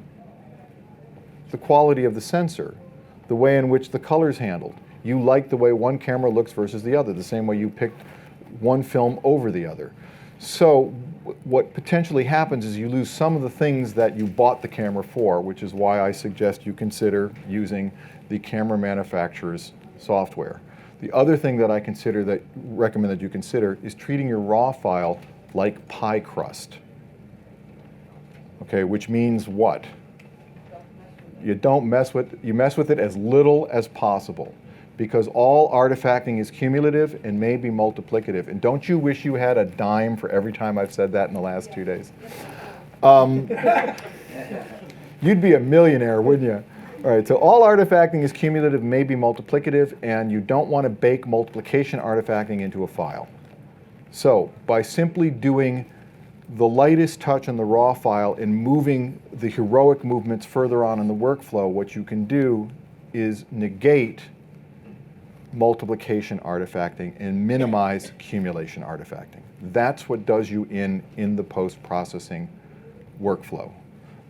[SPEAKER 1] The quality of the sensor, the way in which the color's handled. You like the way one camera looks versus the other, the same way you picked one film over the other. So what potentially happens is you lose some of the things that you bought the camera for, which is why I suggest you consider using the camera manufacturer's software. The other thing that I recommend that you consider is treating your RAW file like pie crust. Okay, which means what? You mess with it as little as possible, because all artifacting is cumulative and may be multiplicative. And don't you wish you had a dime for every time I've said that in the last 2 days? You'd be a millionaire, wouldn't you? All right, so all artifacting is cumulative, may be multiplicative, and you don't want to bake multiplication artifacting into a file. So by simply doing the lightest touch on the raw file and moving the heroic movements further on in the workflow, what you can do is negate multiplication artifacting and minimize accumulation artifacting. That's what does you in the post-processing workflow.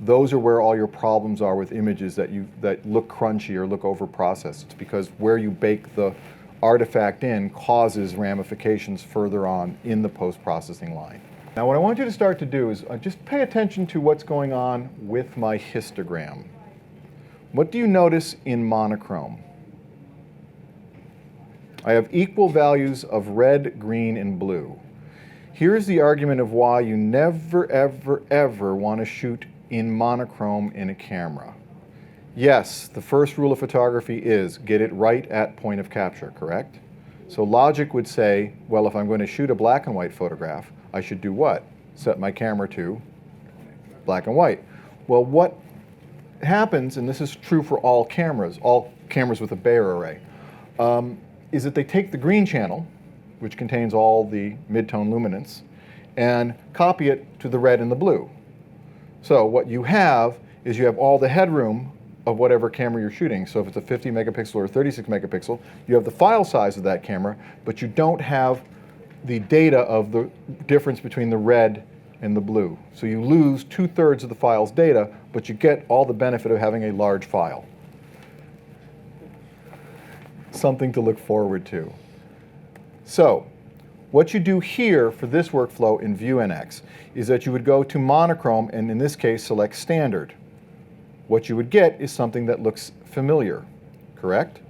[SPEAKER 1] Those are where all your problems are with images that look crunchy or look over-processed. It's because where you bake the artifact in causes ramifications further on in the post-processing line. Now what I want you to start to do is just pay attention to what's going on with my histogram. What do you notice in monochrome? I have equal values of red, green, and blue. Here's the argument of why you never, ever, ever want to shoot in monochrome in a camera. Yes, the first rule of photography is get it right at point of capture, correct? So logic would say, well, if I'm going to shoot a black and white photograph, I should do what? Set my camera to black and white. Well, what happens, and this is true for all cameras with a Bayer array, is that they take the green channel, which contains all the mid-tone luminance, and copy it to the red and the blue. So what you have is you have all the headroom of whatever camera you're shooting. So if it's a 50 megapixel or a 36 megapixel, you have the file size of that camera, but you don't have the data of the difference between the red and the blue. So you lose 2/3 of the file's data, but you get all the benefit of having a large file. Something to look forward to. So what you do here for this workflow in ViewNX is that you would go to monochrome and in this case select standard. What you would get is something that looks familiar, correct?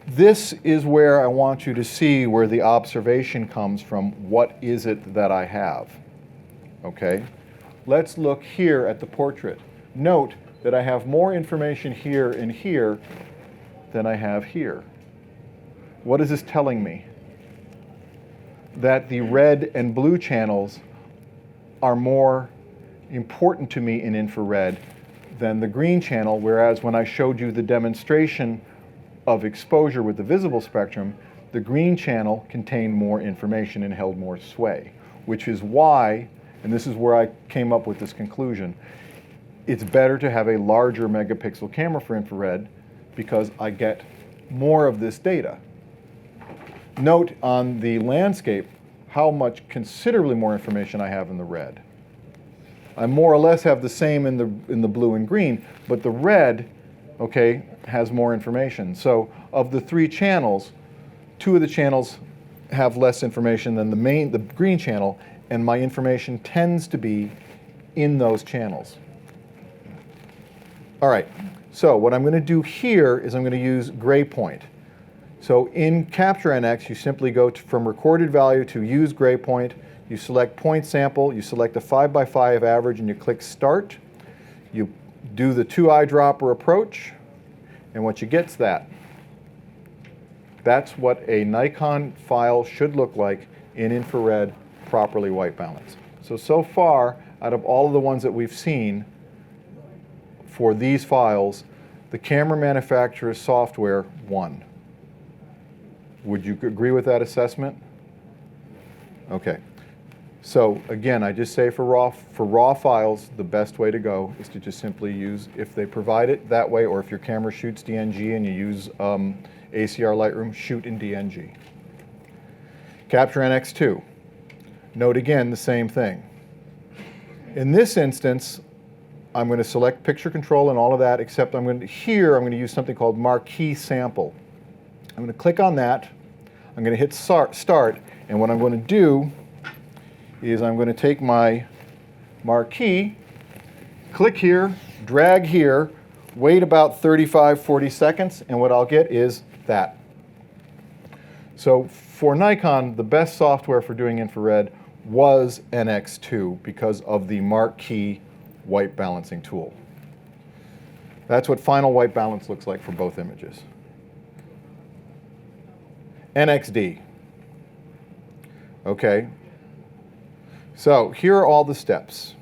[SPEAKER 1] This is where I want you to see where the observation comes from. What is it that I have? Okay, let's look here at the portrait. Note that I have more information here and here than I have here. What is this telling me? That the red and blue channels are more important to me in infrared than the green channel, whereas when I showed you the demonstration of exposure with the visible spectrum, the green channel contained more information and held more sway, which is why, and this is where I came up with this conclusion, it's better to have a larger megapixel camera for infrared because I get more of this data. Note on the landscape how much considerably more information I have in the red. I more or less have the same in the blue and green, but the red, okay, has more information. So of the 3 channels, 2 of the channels have less information than the green channel, and my information tends to be in those channels. All right, so what I'm going to do here is I'm going to use gray point. So in Capture NX, you simply go from recorded value to use gray point. You select point sample, you select a 5x5 average, and you click Start. You do the 2 eyedropper approach, and what you get's that. That's what a Nikon file should look like in infrared, properly white balanced. So far, out of all of the ones that we've seen for these files, the camera manufacturer's software won. Would you agree with that assessment? Okay. So again, I just say for raw files, the best way to go is to just simply use, if they provide it that way, or if your camera shoots DNG and you use ACR Lightroom, shoot in DNG. Capture NX2. Note again the same thing. In this instance, I'm going to select picture control and all of that, except I'm going to use something called marquee sample. I'm going to click on that. I'm going to hit start, and what I'm going to do is I'm going to take my marquee, click here, drag here, wait about 35-40 seconds, and what I'll get is that. So for Nikon, the best software for doing infrared was NX2 because of the marquee white balancing tool. That's what final white balance looks like for both images. NXD. Okay. So here are all the steps.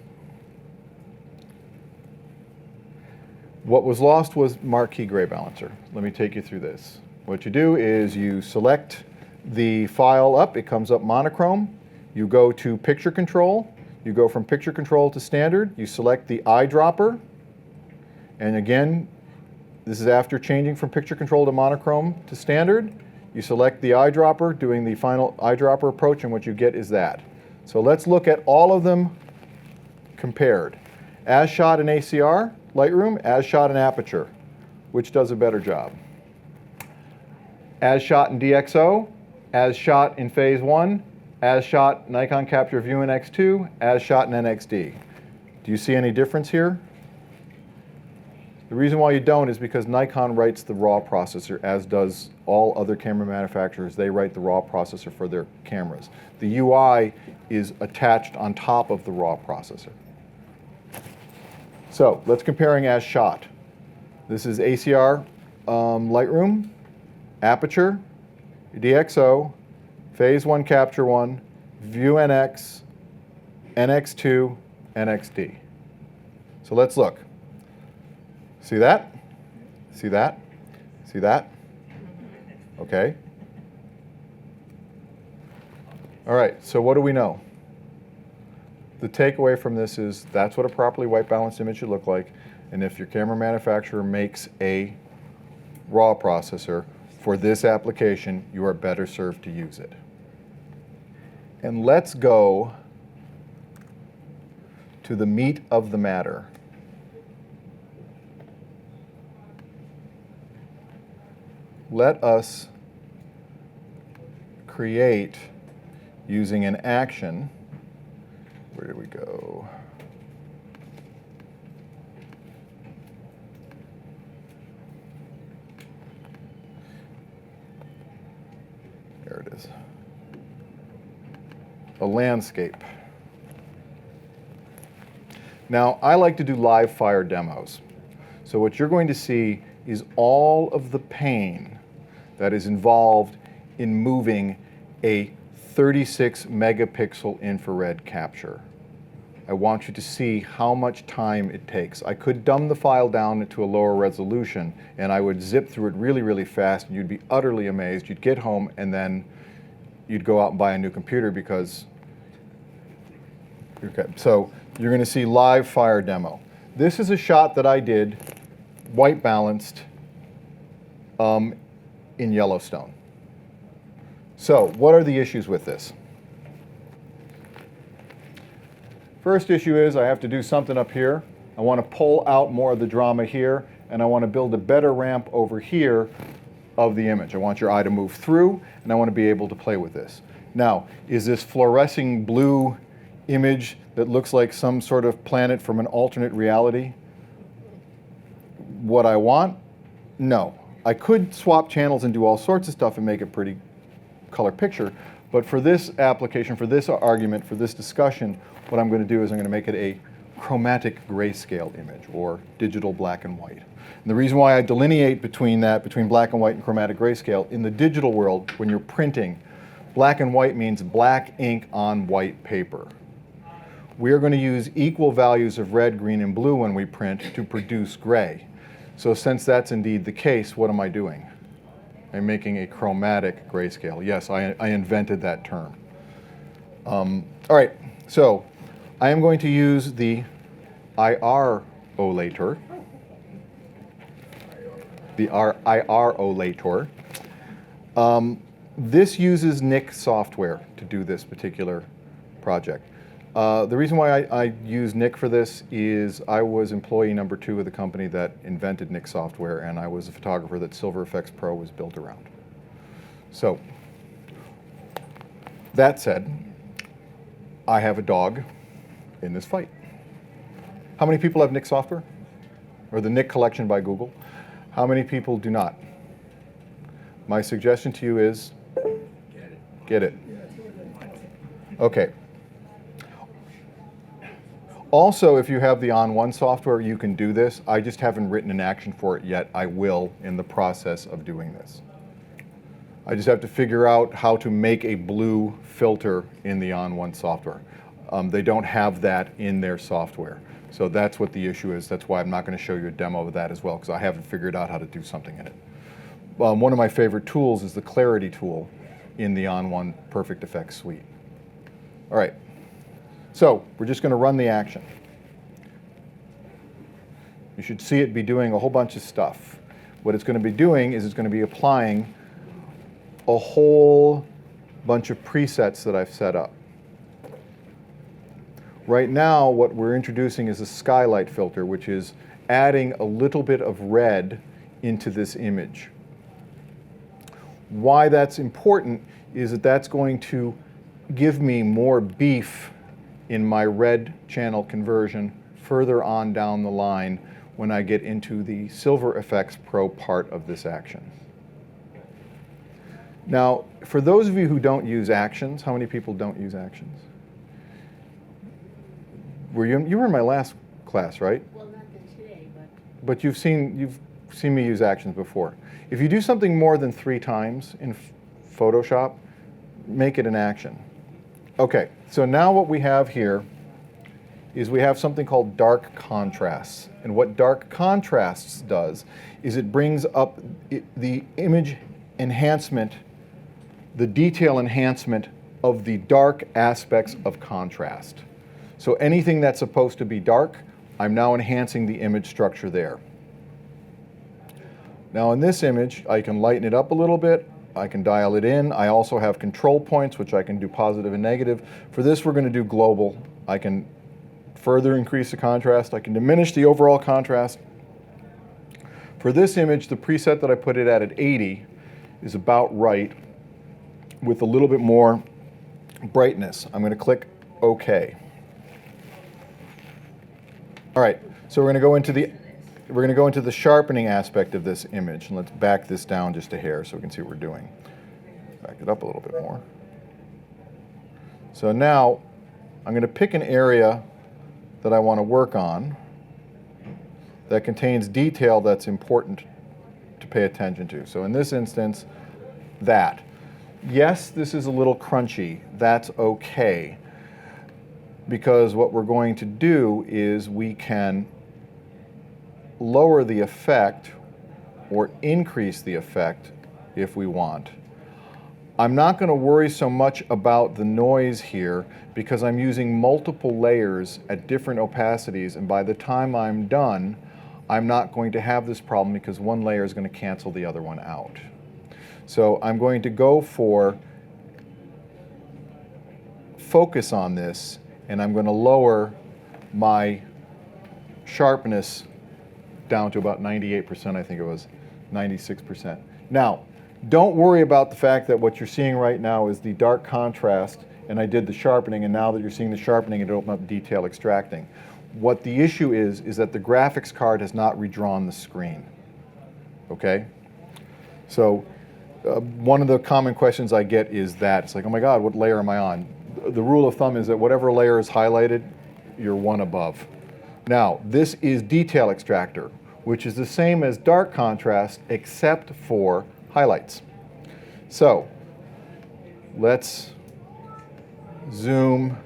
[SPEAKER 1] What was lost was marquee gray balancer. Let me take you through this. What you do is you select the file up, it comes up monochrome. You go to picture control. You go from picture control to standard. You select the eyedropper. And again, this is after changing from picture control to monochrome to standard. You select the eyedropper, doing the final eyedropper approach, and what you get is that. So let's look at all of them compared. As shot in ACR, Lightroom, as shot in Aperture. Which does a better job? As shot in DxO, as shot in Phase 1, as shot Nikon Capture View in X2, as shot in NXD. Do you see any difference here? The reason why you don't is because Nikon writes the RAW processor, as does all other camera manufacturers. They write the RAW processor for their cameras. The UI is attached on top of the RAW processor. So let's comparing as shot. This is ACR Lightroom, Aperture, DxO, Phase 1 Capture 1, View NX, NX2, NXD. So let's look. See that? See that? See that? Okay. All right, so what do we know? The takeaway from this is that's what a properly white balanced image should look like, and if your camera manufacturer makes a RAW processor for this application, you are better served to use it. And let's go to the meat of the matter. Let us create, using an action, where did we go? There it is. A landscape. Now, I like to do live fire demos. So what you're going to see is all of the pain that is involved in moving a 36 megapixel infrared capture. I want you to see how much time it takes. I could dumb the file down to a lower resolution and I would zip through it really, really fast and you'd be utterly amazed. You'd get home and then you'd go out and buy a new computer because, okay, so you're going to see live fire demo. This is a shot that I did white balanced in Yellowstone. So what are the issues with this? First issue is I have to do something up here. I want to pull out more of the drama here, and I want to build a better ramp over here of the image. I want your eye to move through, and I want to be able to play with this. Now, is this fluorescing blue image that looks like some sort of planet from an alternate reality what I want? No. I could swap channels and do all sorts of stuff and make a pretty color picture, but for this application, for this argument, for this discussion, what I'm going to do is I'm going to make it a chromatic grayscale image, or digital black and white. And the reason why I delineate between that, between black and white and chromatic grayscale, in the digital world, when you're printing, black and white means black ink on white paper. We are going to use equal values of red, green, and blue when we print to produce gray. So since that's indeed the case, what am I doing? I'm making a chromatic grayscale. Yes, I invented that term. All right, so I am going to use the IR-olator. The IR-olator. This uses Nik software to do this particular project. The reason why I use Nik for this is I was employee number 2 of the company that invented Nik software, and I was a photographer that Silver Effects Pro was built around. So, that said, I have a dog in this fight. How many people have Nik software? Or the Nik collection by Google? How many people do not? My suggestion to you is, get it. Okay. Also, if you have the On1 software, you can do this. I just haven't written an action for it yet. I will in the process of doing this. I just have to figure out how to make a blue filter in the On1 software. They don't have that in their software. So that's what the issue is. That's why I'm not going to show you a demo of that as well, because I haven't figured out how to do something in it. One of my favorite tools is the Clarity tool in the On1 Perfect Effects suite. All right. So we're just going to run the action. You should see it be doing a whole bunch of stuff. What it's going to be doing is it's going to be applying a whole bunch of presets that I've set up. Right now, what we're introducing is a skylight filter, which is adding a little bit of red into this image. Why that's important is that that's going to give me more beef in my red channel conversion further on down the line when I get into the Silver Effects Pro part of this action. Now, for those of you who don't use actions, how many people don't use actions? You were in my last class, right?
[SPEAKER 2] Well, not today,
[SPEAKER 1] but you've seen me use actions before. If you do something more than 3 times in Photoshop, make it an action. Okay, so now what we have here is we have something called dark contrasts. And what dark contrasts does is it brings up the image enhancement, the detail enhancement of the dark aspects of contrast. So anything that's supposed to be dark, I'm now enhancing the image structure there. Now in this image, I can lighten it up a little bit. I can dial it in. I also have control points, which I can do positive and negative. For this, we're going to do global. I can further increase the contrast. I can diminish the overall contrast. For this image, the preset that I put it at 80 is about right with a little bit more brightness. I'm going to click OK. All right, so we're going to go into the sharpening aspect of this image, and let's back this down just a hair so we can see what we're doing. Back it up a little bit more. So now I'm going to pick an area that I want to work on that contains detail that's important to pay attention to. So in this instance, that. Yes, this is a little crunchy. That's okay, because what we're going to do is we can lower the effect or increase the effect if we want. I'm not going to worry so much about the noise here because I'm using multiple layers at different opacities, and by the time I'm done, I'm not going to have this problem because one layer is going to cancel the other one out. So I'm going to go for focus on this, and I'm going to lower my sharpness down to about 98%, I think it was 96%. Now, don't worry about the fact that what you're seeing right now is the dark contrast, and I did the sharpening, and now that you're seeing the sharpening, it opened up detail extracting. What the issue is that the graphics card has not redrawn the screen, okay? So one of the common questions I get is that. It's like, oh my God, what layer am I on? The rule of thumb is that whatever layer is highlighted, you're one above. Now, this is detail extractor, which is the same as dark contrast except for highlights. So let's zoom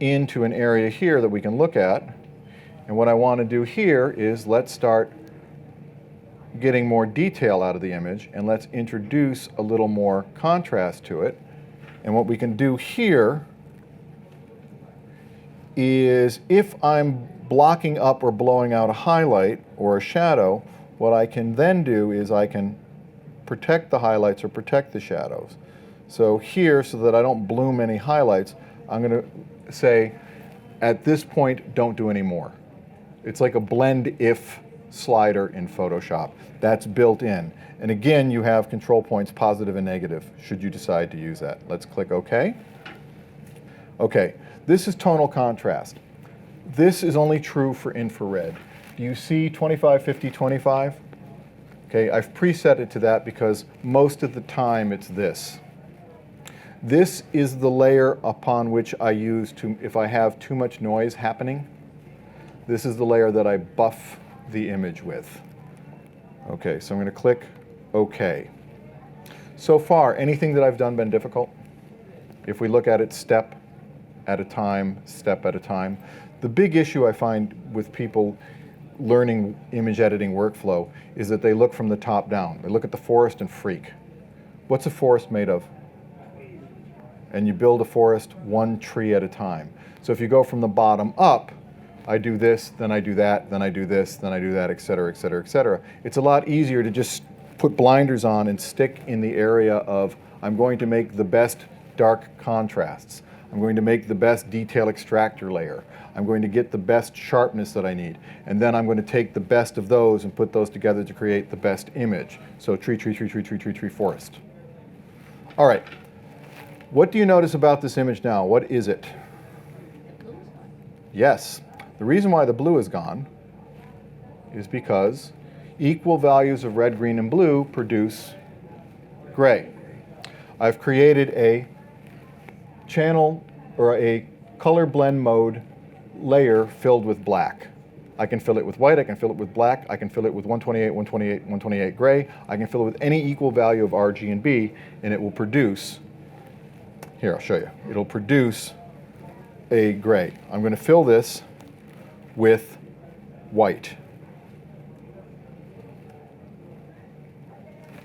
[SPEAKER 1] into an area here that we can look at. And what I want to do here is let's start getting more detail out of the image, and let's introduce a little more contrast to it. And what we can do here is, if I'm blocking up or blowing out a highlight or a shadow, what I can then do is I can protect the highlights or protect the shadows. So here, so that I don't bloom any highlights, I'm going to say, at this point, don't do any more. It's like a blend if slider in Photoshop. That's built in. And again, you have control points, positive and negative, should you decide to use that. Let's click OK. OK, this is tonal contrast. This is only true for infrared. Do you see 25, 50, 25? OK, I've preset it to that because most of the time it's this. This is the layer upon which I use to, if I have too much noise happening, this is the layer that I buff the image with. Okay, so I'm going to click OK. So far, anything that I've done been difficult? If we look at it step at a time, step at a time. The big issue I find with people learning image editing workflow is that they look from the top down. They look at the forest and freak. What's a forest made of? And you build a forest one tree at a time. So if you go from the bottom up, I do this, then I do that, then I do this, then I do that, et cetera, et cetera, et cetera. It's a lot easier to just put blinders on and stick in the area of, I'm going to make the best dark contrasts. I'm going to make the best detail extractor layer. I'm going to get the best sharpness that I need. And then I'm going to take the best of those and put those together to create the best image. So tree, tree, tree, tree, tree, tree, tree, forest. All right. What do you notice about this image now? What is it? Yes. The reason why the blue is gone is because equal values of red, green, and blue produce gray. I've created a channel or a color blend mode layer filled with black. I can fill it with white, I can fill it with black, I can fill it with 128, 128, 128 gray, I can fill it with any equal value of R, G, and B, and it will produce, here, I'll show you, it'll produce a gray. I'm going to fill this with white.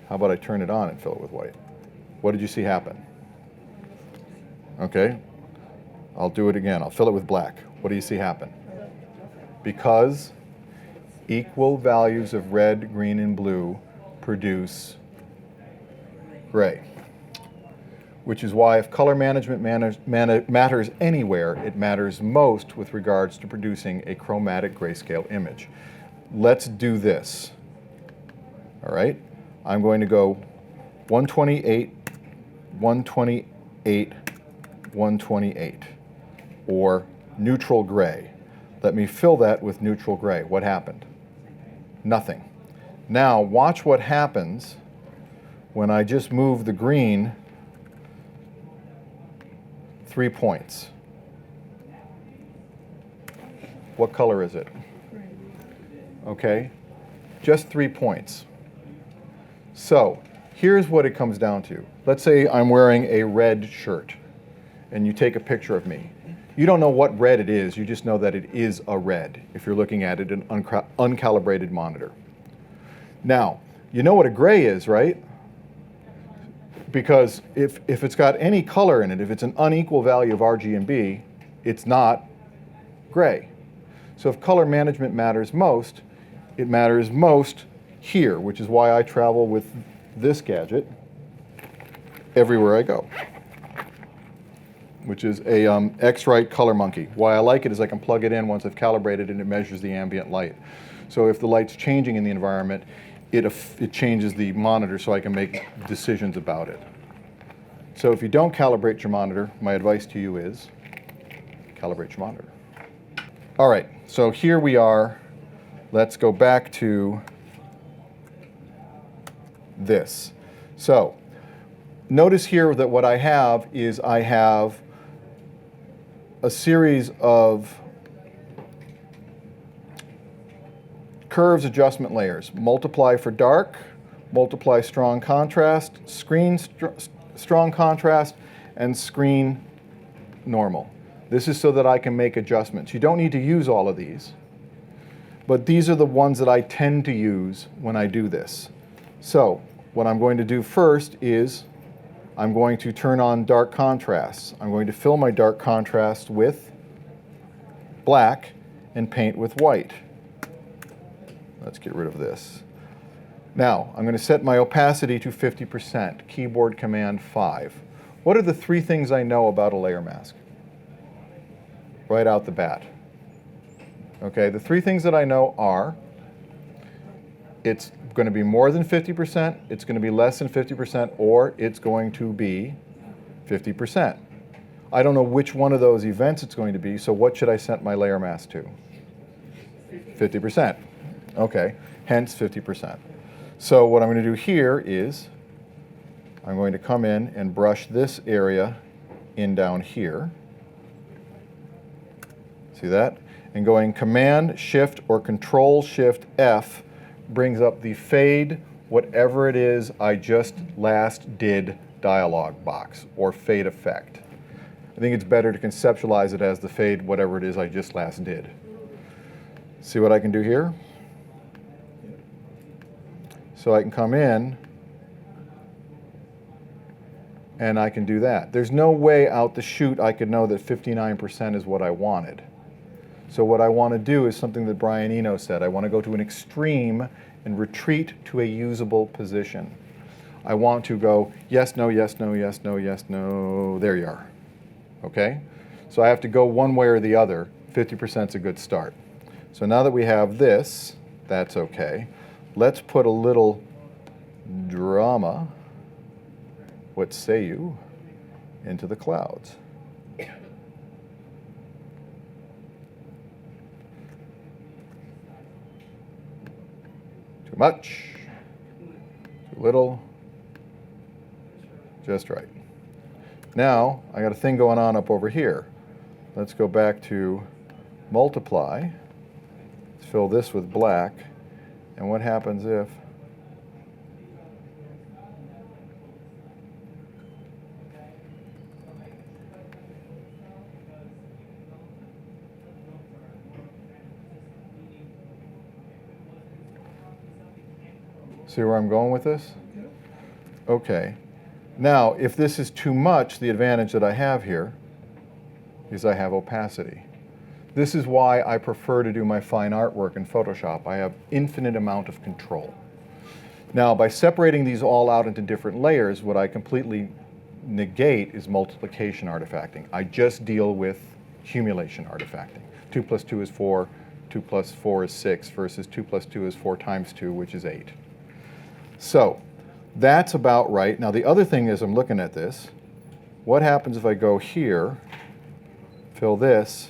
[SPEAKER 1] How about I turn it on and fill it with white? What did you see happen? Okay, I'll do it again. I'll fill it with black. What do you see happen? Because equal values of red, green, and blue produce gray. Which is why if color management matters anywhere, it matters most with regards to producing a chromatic grayscale image. Let's do this. All right, I'm going to go 128, 128, 128, or neutral gray. Let me fill that with neutral gray. What happened? Nothing. Now watch what happens when I just move the green 3 points. What color is it? Okay, just 3 points. So here's what it comes down to. Let's say I'm wearing a red shirt and you take a picture of me. You don't know what red it is, you just know that it is a red if you're looking at it in an uncalibrated monitor. Now, you know what a gray is, right? Because if it's got any color in it, if it's an unequal value of R, G, and B, it's not gray. So if color management matters most, it matters most here, which is why I travel with this gadget everywhere I go, which is a X-Rite Color Monkey. Why I like it is I can plug it in once I've calibrated and it measures the ambient light. So if the light's changing in the environment, it changes the monitor so I can make decisions about it. So if you don't calibrate your monitor, my advice to you is calibrate your monitor. All right, so here we are. Let's go back to this. So notice here that what I have is I have a series of curves adjustment layers. Multiply for dark, multiply strong contrast, screen strong contrast, and screen normal. This is so that I can make adjustments. You don't need to use all of these, but these are the ones that I tend to use when I do this. So what I'm going to do first is I'm going to turn on dark contrasts. I'm going to fill my dark contrast with black and paint with white. Let's get rid of this. Now, I'm going to set my opacity to 50%, keyboard command 5. What are the 3 things I know about a layer mask? Right out the bat. Okay, the 3 things that I know are it's going to be more than 50%, it's going to be less than 50%, or it's going to be 50%. I don't know which one of those events it's going to be, so what should I set my layer mask to? 50%. Okay, hence 50%. So what I'm going to do here is I'm going to come in and brush this area in down here. See that? And going Command Shift or Control Shift F brings up the fade, whatever it is I just last did dialog box, or fade effect. I think it's better to conceptualize it as the fade, whatever it is I just last did. See what I can do here? So I can come in and I can do that. There's no way out the chute I could know that 59% is what I wanted. So what I want to do is something that Brian Eno said. I want to go to an extreme and retreat to a usable position. I want to go yes, no, yes, no, yes, no, yes, no. There you are. Okay? So I have to go one way or the other. 50% is a good start. So now that we have this, that's okay. Let's put a little drama, what say you, into the clouds. Too much, too little, just right. Now, I got a thing going on up over here. Let's go back to multiply. Let's fill this with black. And what happens if see where I'm going with this? Okay. Now, if this is too much, the advantage that I have here is I have opacity. This is why I prefer to do my fine artwork in Photoshop. I have infinite amount of control. Now, by separating these all out into different layers, what I completely negate is multiplication artifacting. I just deal with accumulation artifacting. 2 plus 2 is 4, 2 plus 4 is 6, versus 2 plus 2 is 4 times 2, which is 8. So that's about right. Now, the other thing is I'm looking at this. What happens if I go here, fill this,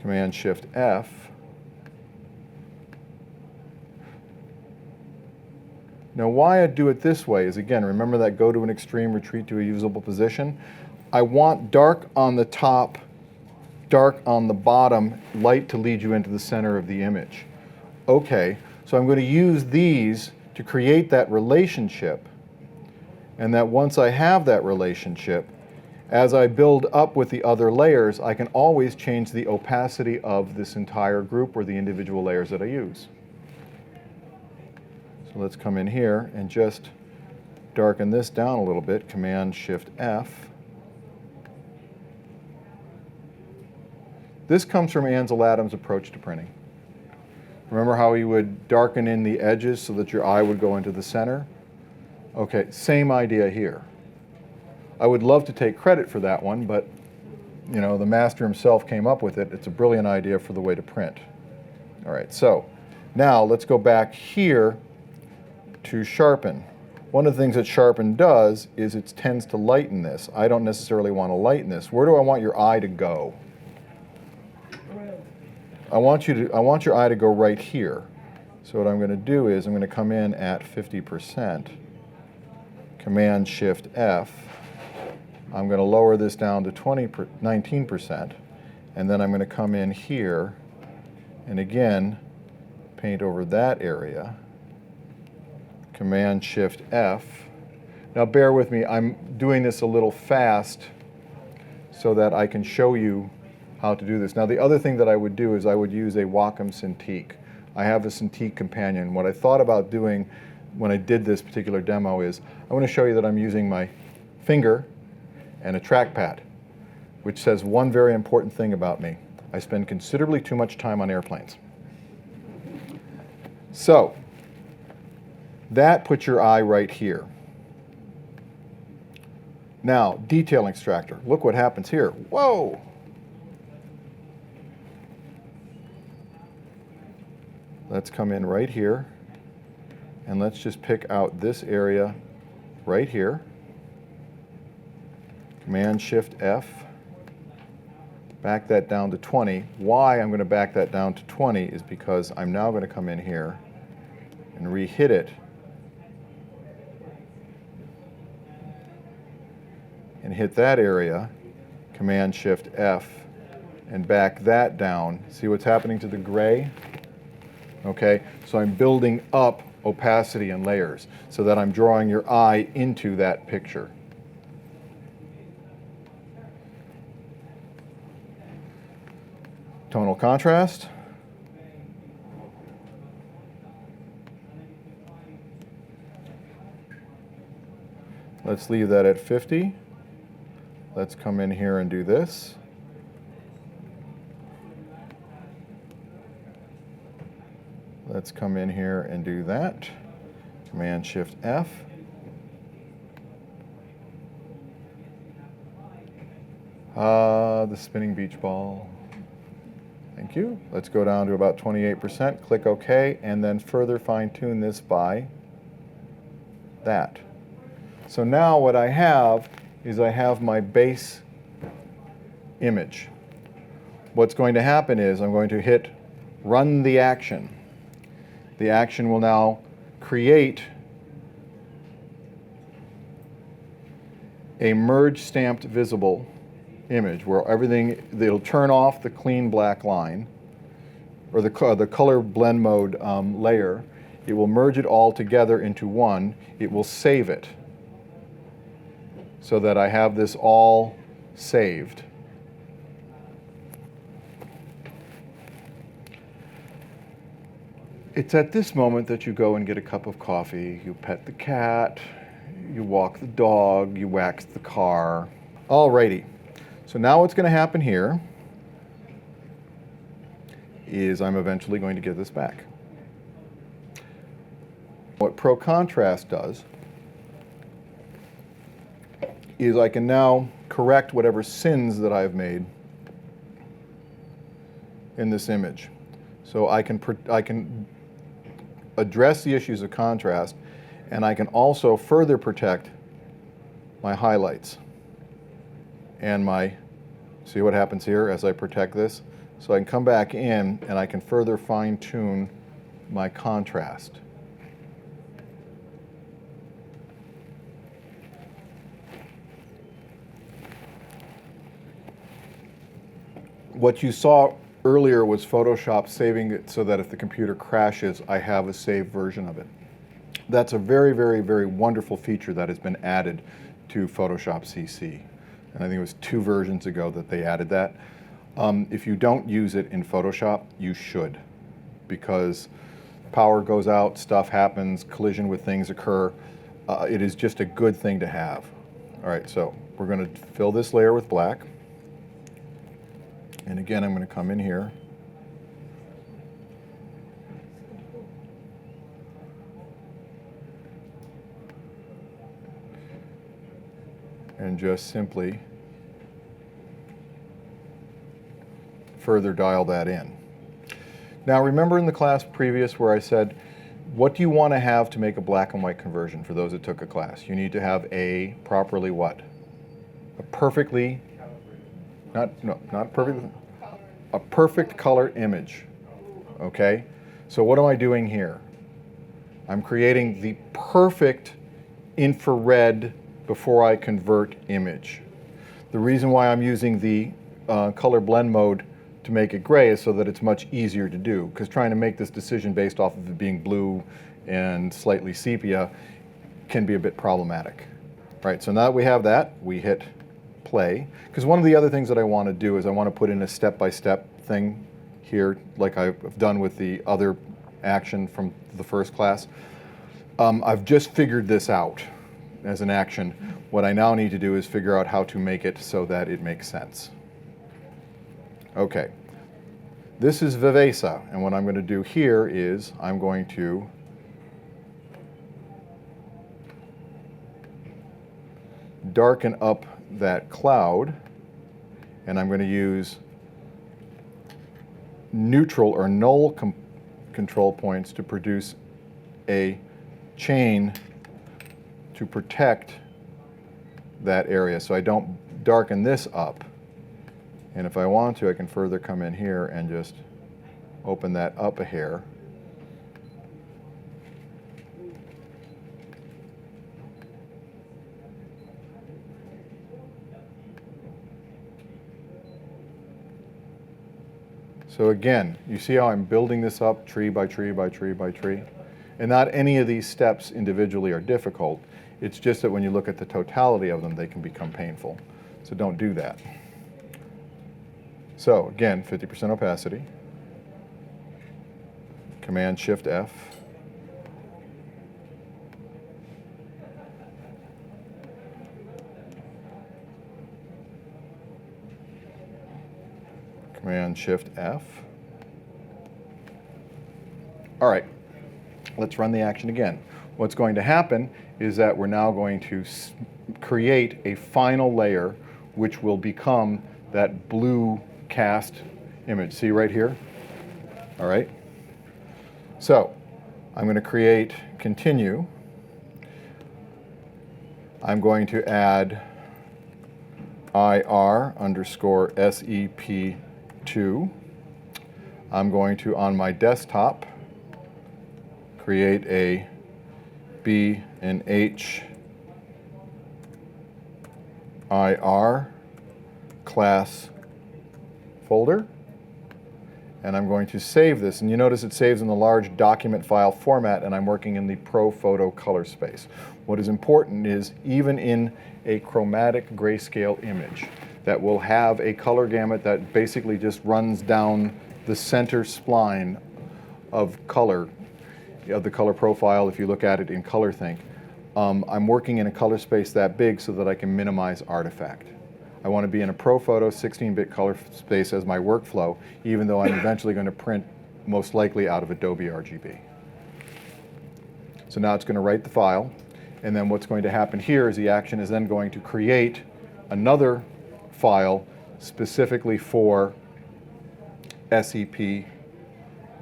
[SPEAKER 1] Command Shift F. Now why I do it this way is, again, remember that go to an extreme, retreat to a usable position. I want dark on the top, dark on the bottom, light to lead you into the center of the image. Okay, so I'm going to use these to create that relationship, and that once I have that relationship, as I build up with the other layers, I can always change the opacity of this entire group or the individual layers that I use. So let's come in here and just darken this down a little bit, Command Shift F. This comes from Ansel Adams' approach to printing. Remember how he would darken in the edges so that your eye would go into the center? Okay, same idea here. I would love to take credit for that one, but you know, the master himself came up with it. It's a brilliant idea for the way to print. All right, so now let's go back here to sharpen. One of the things that sharpen does is it tends to lighten this. I don't necessarily want to lighten this. Where do I want your eye to go? I want your eye to go right here. So what I'm going to do is I'm going to come in at 50%, Command Shift F. I'm going to lower this down to 19%, and then I'm going to come in here and again paint over that area. Command Shift F. Now bear with me, I'm doing this a little fast so that I can show you how to do this. Now the other thing that I would do is I would use a Wacom Cintiq. I have a Cintiq companion. What I thought about doing when I did this particular demo is I want to show you that I'm using my finger and a trackpad, which says one very important thing about me. I spend considerably too much time on airplanes. So that puts your eye right here. Now, detail extractor. Look what happens here. Whoa! Let's come in right here, and let's just pick out this area right here. Command Shift F. Back that down to 20. Why I'm going to back that down to 20 is because I'm now going to come in here and re-hit it and hit that area, Command Shift F, and back that down. See what's happening to the gray? Okay, so I'm building up opacity and layers so that I'm drawing your eye into that picture. Tonal contrast. Let's leave that at 50. Let's come in here and do this. Let's come in here and do that. Command Shift F. The spinning beach ball. Thank you. Let's go down to about 28%, click OK, and then further fine tune this by that. So now what I have is I have my base image. What's going to happen is I'm going to hit run the action. The action will now create a merge stamped visible image where everything, it'll turn off the clean black line or the color blend mode layer. It will merge it all together into one. It will save it so that I have this all saved. It's at this moment that you go and get a cup of coffee, you pet the cat, you walk the dog, you wax the car. Alrighty, so now what's going to happen here is I'm eventually going to give this back. What Pro Contrast does is I can now correct whatever sins that I've made in this image. So I can address the issues of contrast, and I can also further protect my highlights and see what happens here as I protect this? So I can come back in and I can further fine tune my contrast. What you saw earlier was Photoshop saving it so that if the computer crashes, I have a saved version of it. That's a very, very, very wonderful feature that has been added to Photoshop CC. And I think it was 2 versions ago that they added that. If you don't use it in Photoshop, you should, because power goes out, stuff happens, collision with things occur. It is just a good thing to have. All right, so we're going to fill this layer with black. And again, I'm going to come in here. And just simply further dial that in. Now remember in the class previous where I said, what do you want to have to make a black and white conversion for those that took a class? You need to have a properly what? A perfectly, not perfectly, a perfect color image, okay? So what am I doing here? I'm creating the perfect infrared before I convert image. The reason why I'm using the color blend mode to make it gray is so that it's much easier to do, because trying to make this decision based off of it being blue and slightly sepia can be a bit problematic. Right, so now that we have that, we hit play. Because one of the other things that I want to do is I want to put in a step-by-step thing here, like I've done with the other action from the first class. I've just figured this out as an action. What I now need to do is figure out how to make it so that it makes sense. Okay, this is Vivesa, and what I'm going to do here is I'm going to darken up that cloud, and I'm going to use neutral or null control points to produce a chain to protect that area so I don't darken this up. And if I want to, I can further come in here and just open that up a hair. So again, you see how I'm building this up tree by tree by tree by tree? And not any of these steps individually are difficult. It's just that when you look at the totality of them, they can become painful. So don't do that. So again, 50% opacity. Command-Shift-F. Command-Shift-F. All right, let's run the action again. What's going to happen is that we're now going to create a final layer which will become that blue cast image. See right here? All right. So I'm going to create continue. I'm going to add IR_SEP2. I'm going to, on my desktop, create a B and H IR class folder, and I'm going to save this, and you notice it saves in the large document file format, and I'm working in the Pro Photo color space. What is important is even in a chromatic grayscale image that will have a color gamut that basically just runs down the center spline of color, of the color profile if you look at it in ColorThink. I'm working in a color space that big so that I can minimize artifact. I want to be in a Pro Photo 16-bit color space as my workflow, even though I'm eventually going to print most likely out of Adobe RGB. So now it's going to write the file, and then what's going to happen here is the action is then going to create another file specifically for SEP,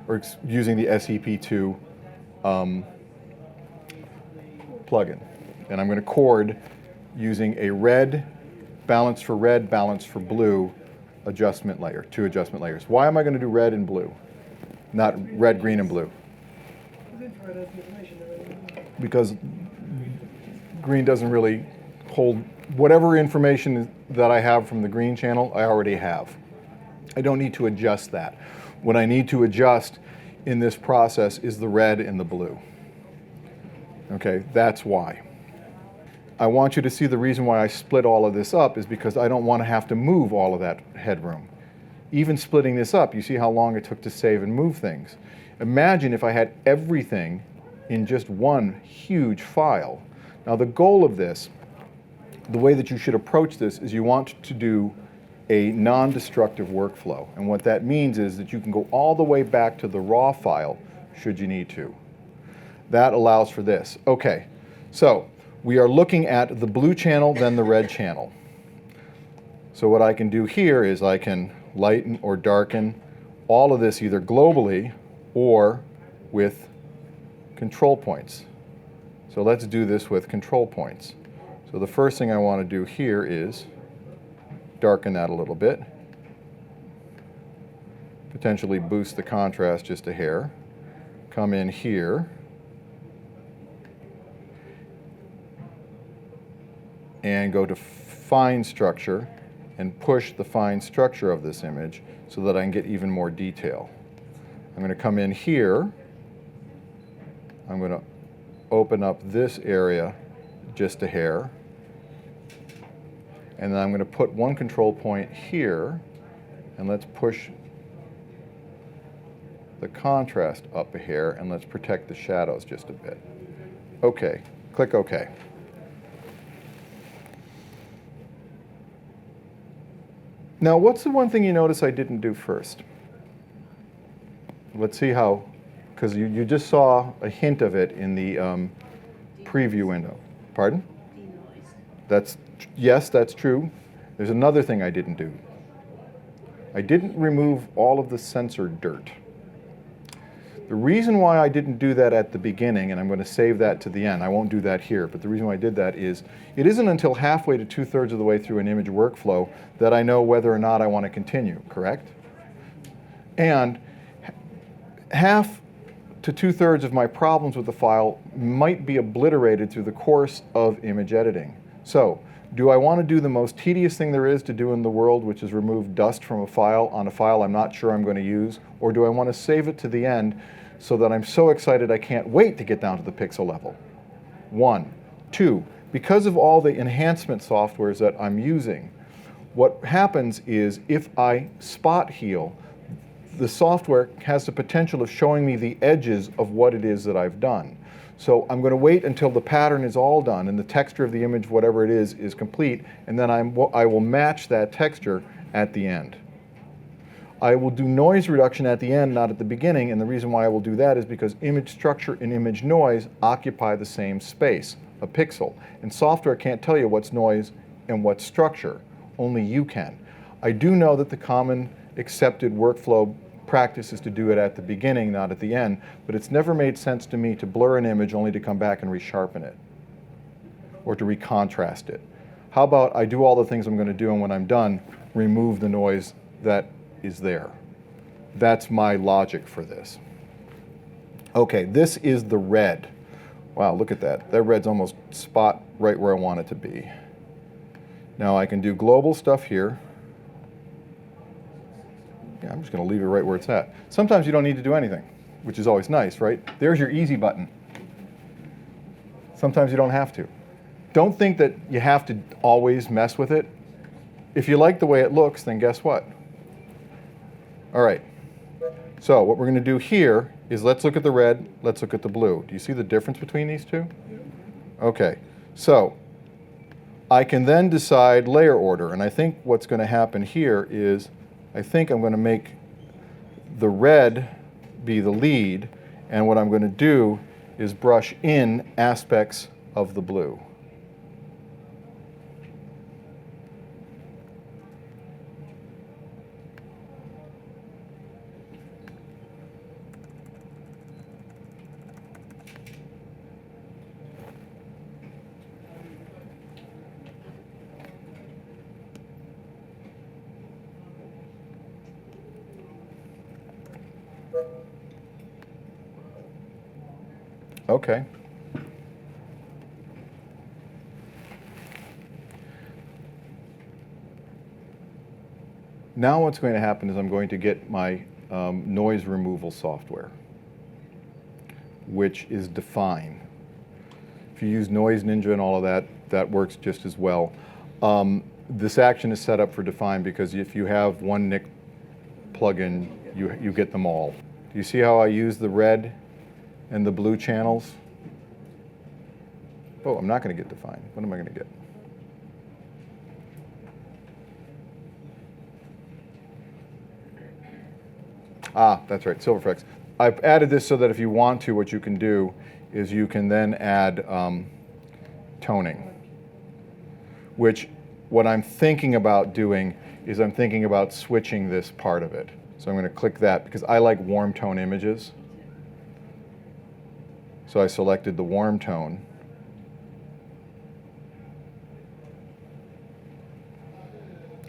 [SPEAKER 1] or using the SEP2 plugin. And I'm going to chord using a red, balance for red, balance for blue adjustment layer, 2 adjustment layers. Why am I going to do red and blue, not red, green, and blue? Because green doesn't really hold whatever information that I have from the green channel, I already have. I don't need to adjust that. What I need to adjust in this process is the red and the blue. Okay, that's why. I want you to see the reason why I split all of this up is because I don't want to have to move all of that headroom. Even splitting this up, you see how long it took to save and move things. Imagine if I had everything in just one huge file. Now the goal of this, the way that you should approach this is you want to do a non-destructive workflow. And what that means is that you can go all the way back to the raw file should you need to. That allows for this. Okay, so we are looking at the blue channel, then the red channel. So what I can do here is I can lighten or darken all of this either globally or with control points. So let's do this with control points. So the first thing I want to do here is darken that a little bit. potentially boost the contrast just a hair. Come in here. And go to fine structure and push the fine structure of this image so that I can get even more detail. I'm going to come in here. I'm going to open up this area just a hair. And then I'm going to put one control point here, and let's push the contrast up a hair, and let's protect the shadows just a bit. OK. Click OK. Now, what's the one thing you notice I didn't do first? Let's see how, because you just saw a hint of it in the preview window. Pardon? Yes, that's true. There's another thing I didn't do. I didn't remove all of the sensor dirt. The reason why I didn't do that at the beginning, and I'm going to save that to the end, I won't do that here, but the reason why I did that is it isn't until halfway to 2/3 of the way through an image workflow that I know whether or not I want to continue, correct? And half to 2/3 of my problems with the file might be obliterated through the course of image editing. So, do I want to do the most tedious thing there is to do in the world, which is remove dust from a file on a file I'm not sure I'm going to use? Or do I want to save it to the end so that I'm so excited I can't wait to get down to the pixel level? 1. 2, because of all the enhancement softwares that I'm using, what happens is if I spot heal, the software has the potential of showing me the edges of what it is that I've done. So I'm going to wait until the pattern is all done and the texture of the image, whatever it is complete, and then I will match that texture at the end. I will do noise reduction at the end, not at the beginning, and the reason why I will do that is because image structure and image noise occupy the same space, a pixel, and software can't tell you what's noise and what's structure. Only you can. I do know that the common accepted workflow practice is to do it at the beginning, not at the end, but it's never made sense to me to blur an image only to come back and resharpen it or to recontrast it. How about I do all the things I'm going to do, and when I'm done, remove the noise that is there. That's my logic for this. Okay, this is the red. Wow, look at that. That red's almost spot right where I want it to be. Now I can do global stuff here. Yeah, I'm just going to leave it right where it's at. Sometimes you don't need to do anything, which is always nice, right? There's your easy button. Sometimes you don't have to. Don't think that you have to always mess with it. If you like the way it looks, then guess what? All right. So what we're going to do here is let's look at the red, let's look at the blue. Do you see the difference between these two? Okay. So I can then decide layer order, and I think what's going to happen here is I think I'm going to make the red be the lead, and what I'm going to do is brush in aspects of the blue. Okay. Now what's going to happen is I'm going to get my noise removal software, which is Define. If you use Noise Ninja and all of that, that works just as well. This action is set up for Define because if you have one NIC plugin, you get them all. Do you see how I use the red and the blue channels? Oh, I'm not going to get Define. What am I going to get? Ah, that's right, Silverflex. I've added this so that if you want to, what you can do is you can then add toning, which what I'm thinking about doing is I'm thinking about switching this part of it. So I'm going to click that because I like warm tone images. So I selected the warm tone.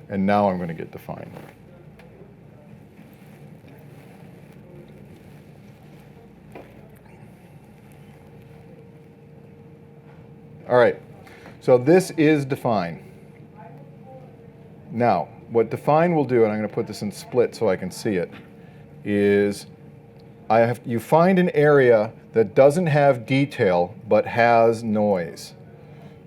[SPEAKER 1] And now I'm going to get Define. All right, so this is define. Now, what define will do, and I'm going to put this in split so I can see it, is you find an area that doesn't have detail but has noise.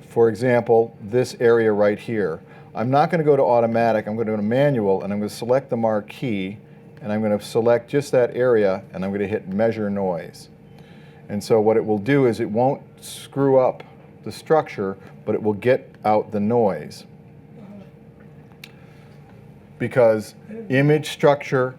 [SPEAKER 1] For example, this area right here. I'm not going to go to automatic, I'm going to go to manual, and I'm going to select the marquee, and I'm going to select just that area, and I'm going to hit measure noise. And so what it will do is it won't screw up the structure, but it will get out the noise. Because image structure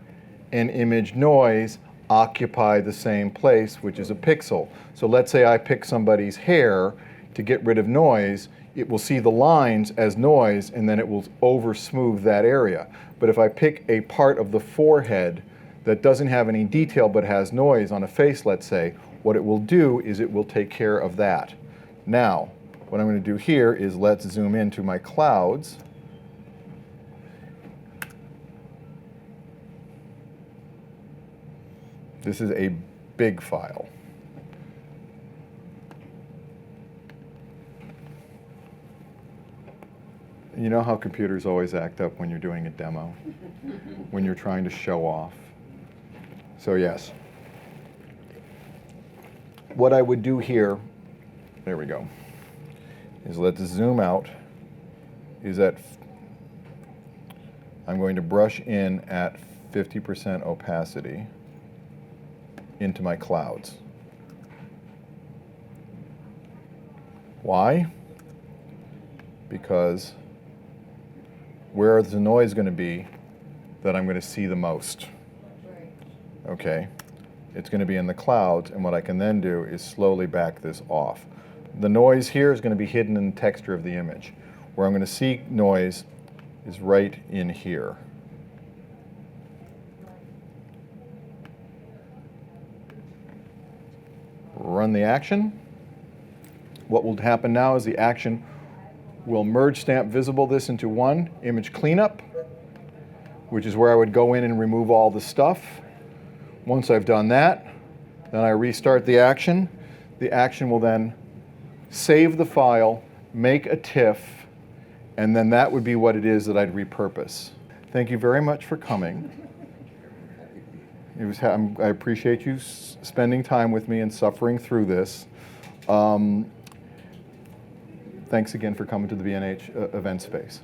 [SPEAKER 1] and image noise occupy the same place, which is a pixel. So let's say I pick somebody's hair to get rid of noise, it will see the lines as noise and then it will over smooth that area. But if I pick a part of the forehead that doesn't have any detail but has noise on a face, let's say, what it will do is it will take care of that. Now, what I'm going to do here is let's zoom into my clouds. This is a big file. You know how computers always act up when you're doing a demo, when you're trying to show off. So yes, what I would do here, there we go, is let's zoom out, is that I'm going to brush in at 50% opacity into my clouds. Why? Because where is the noise going to be that I'm going to see the most? Okay, it's going to be in the clouds, and what I can then do is slowly back this off. The noise here is going to be hidden in the texture of the image. Where I'm going to see noise is right in here. Run the action. What will happen now is the action will merge stamp visible this into one image cleanup, which is where I would go in and remove all the stuff. Once I've done that, then I restart the action. The action will then save the file, make a TIFF, and then that would be what it is that I'd repurpose. Thank you very much for coming. I appreciate you spending time with me and suffering through this. Thanks again for coming to the B&H event space.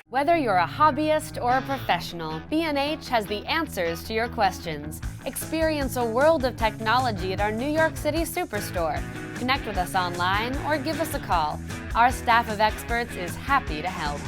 [SPEAKER 2] Whether you're a hobbyist or a professional, B&H has the answers to your questions. Experience a world of technology at our New York City Superstore. Connect with us online or give us a call. Our staff of experts is happy to help.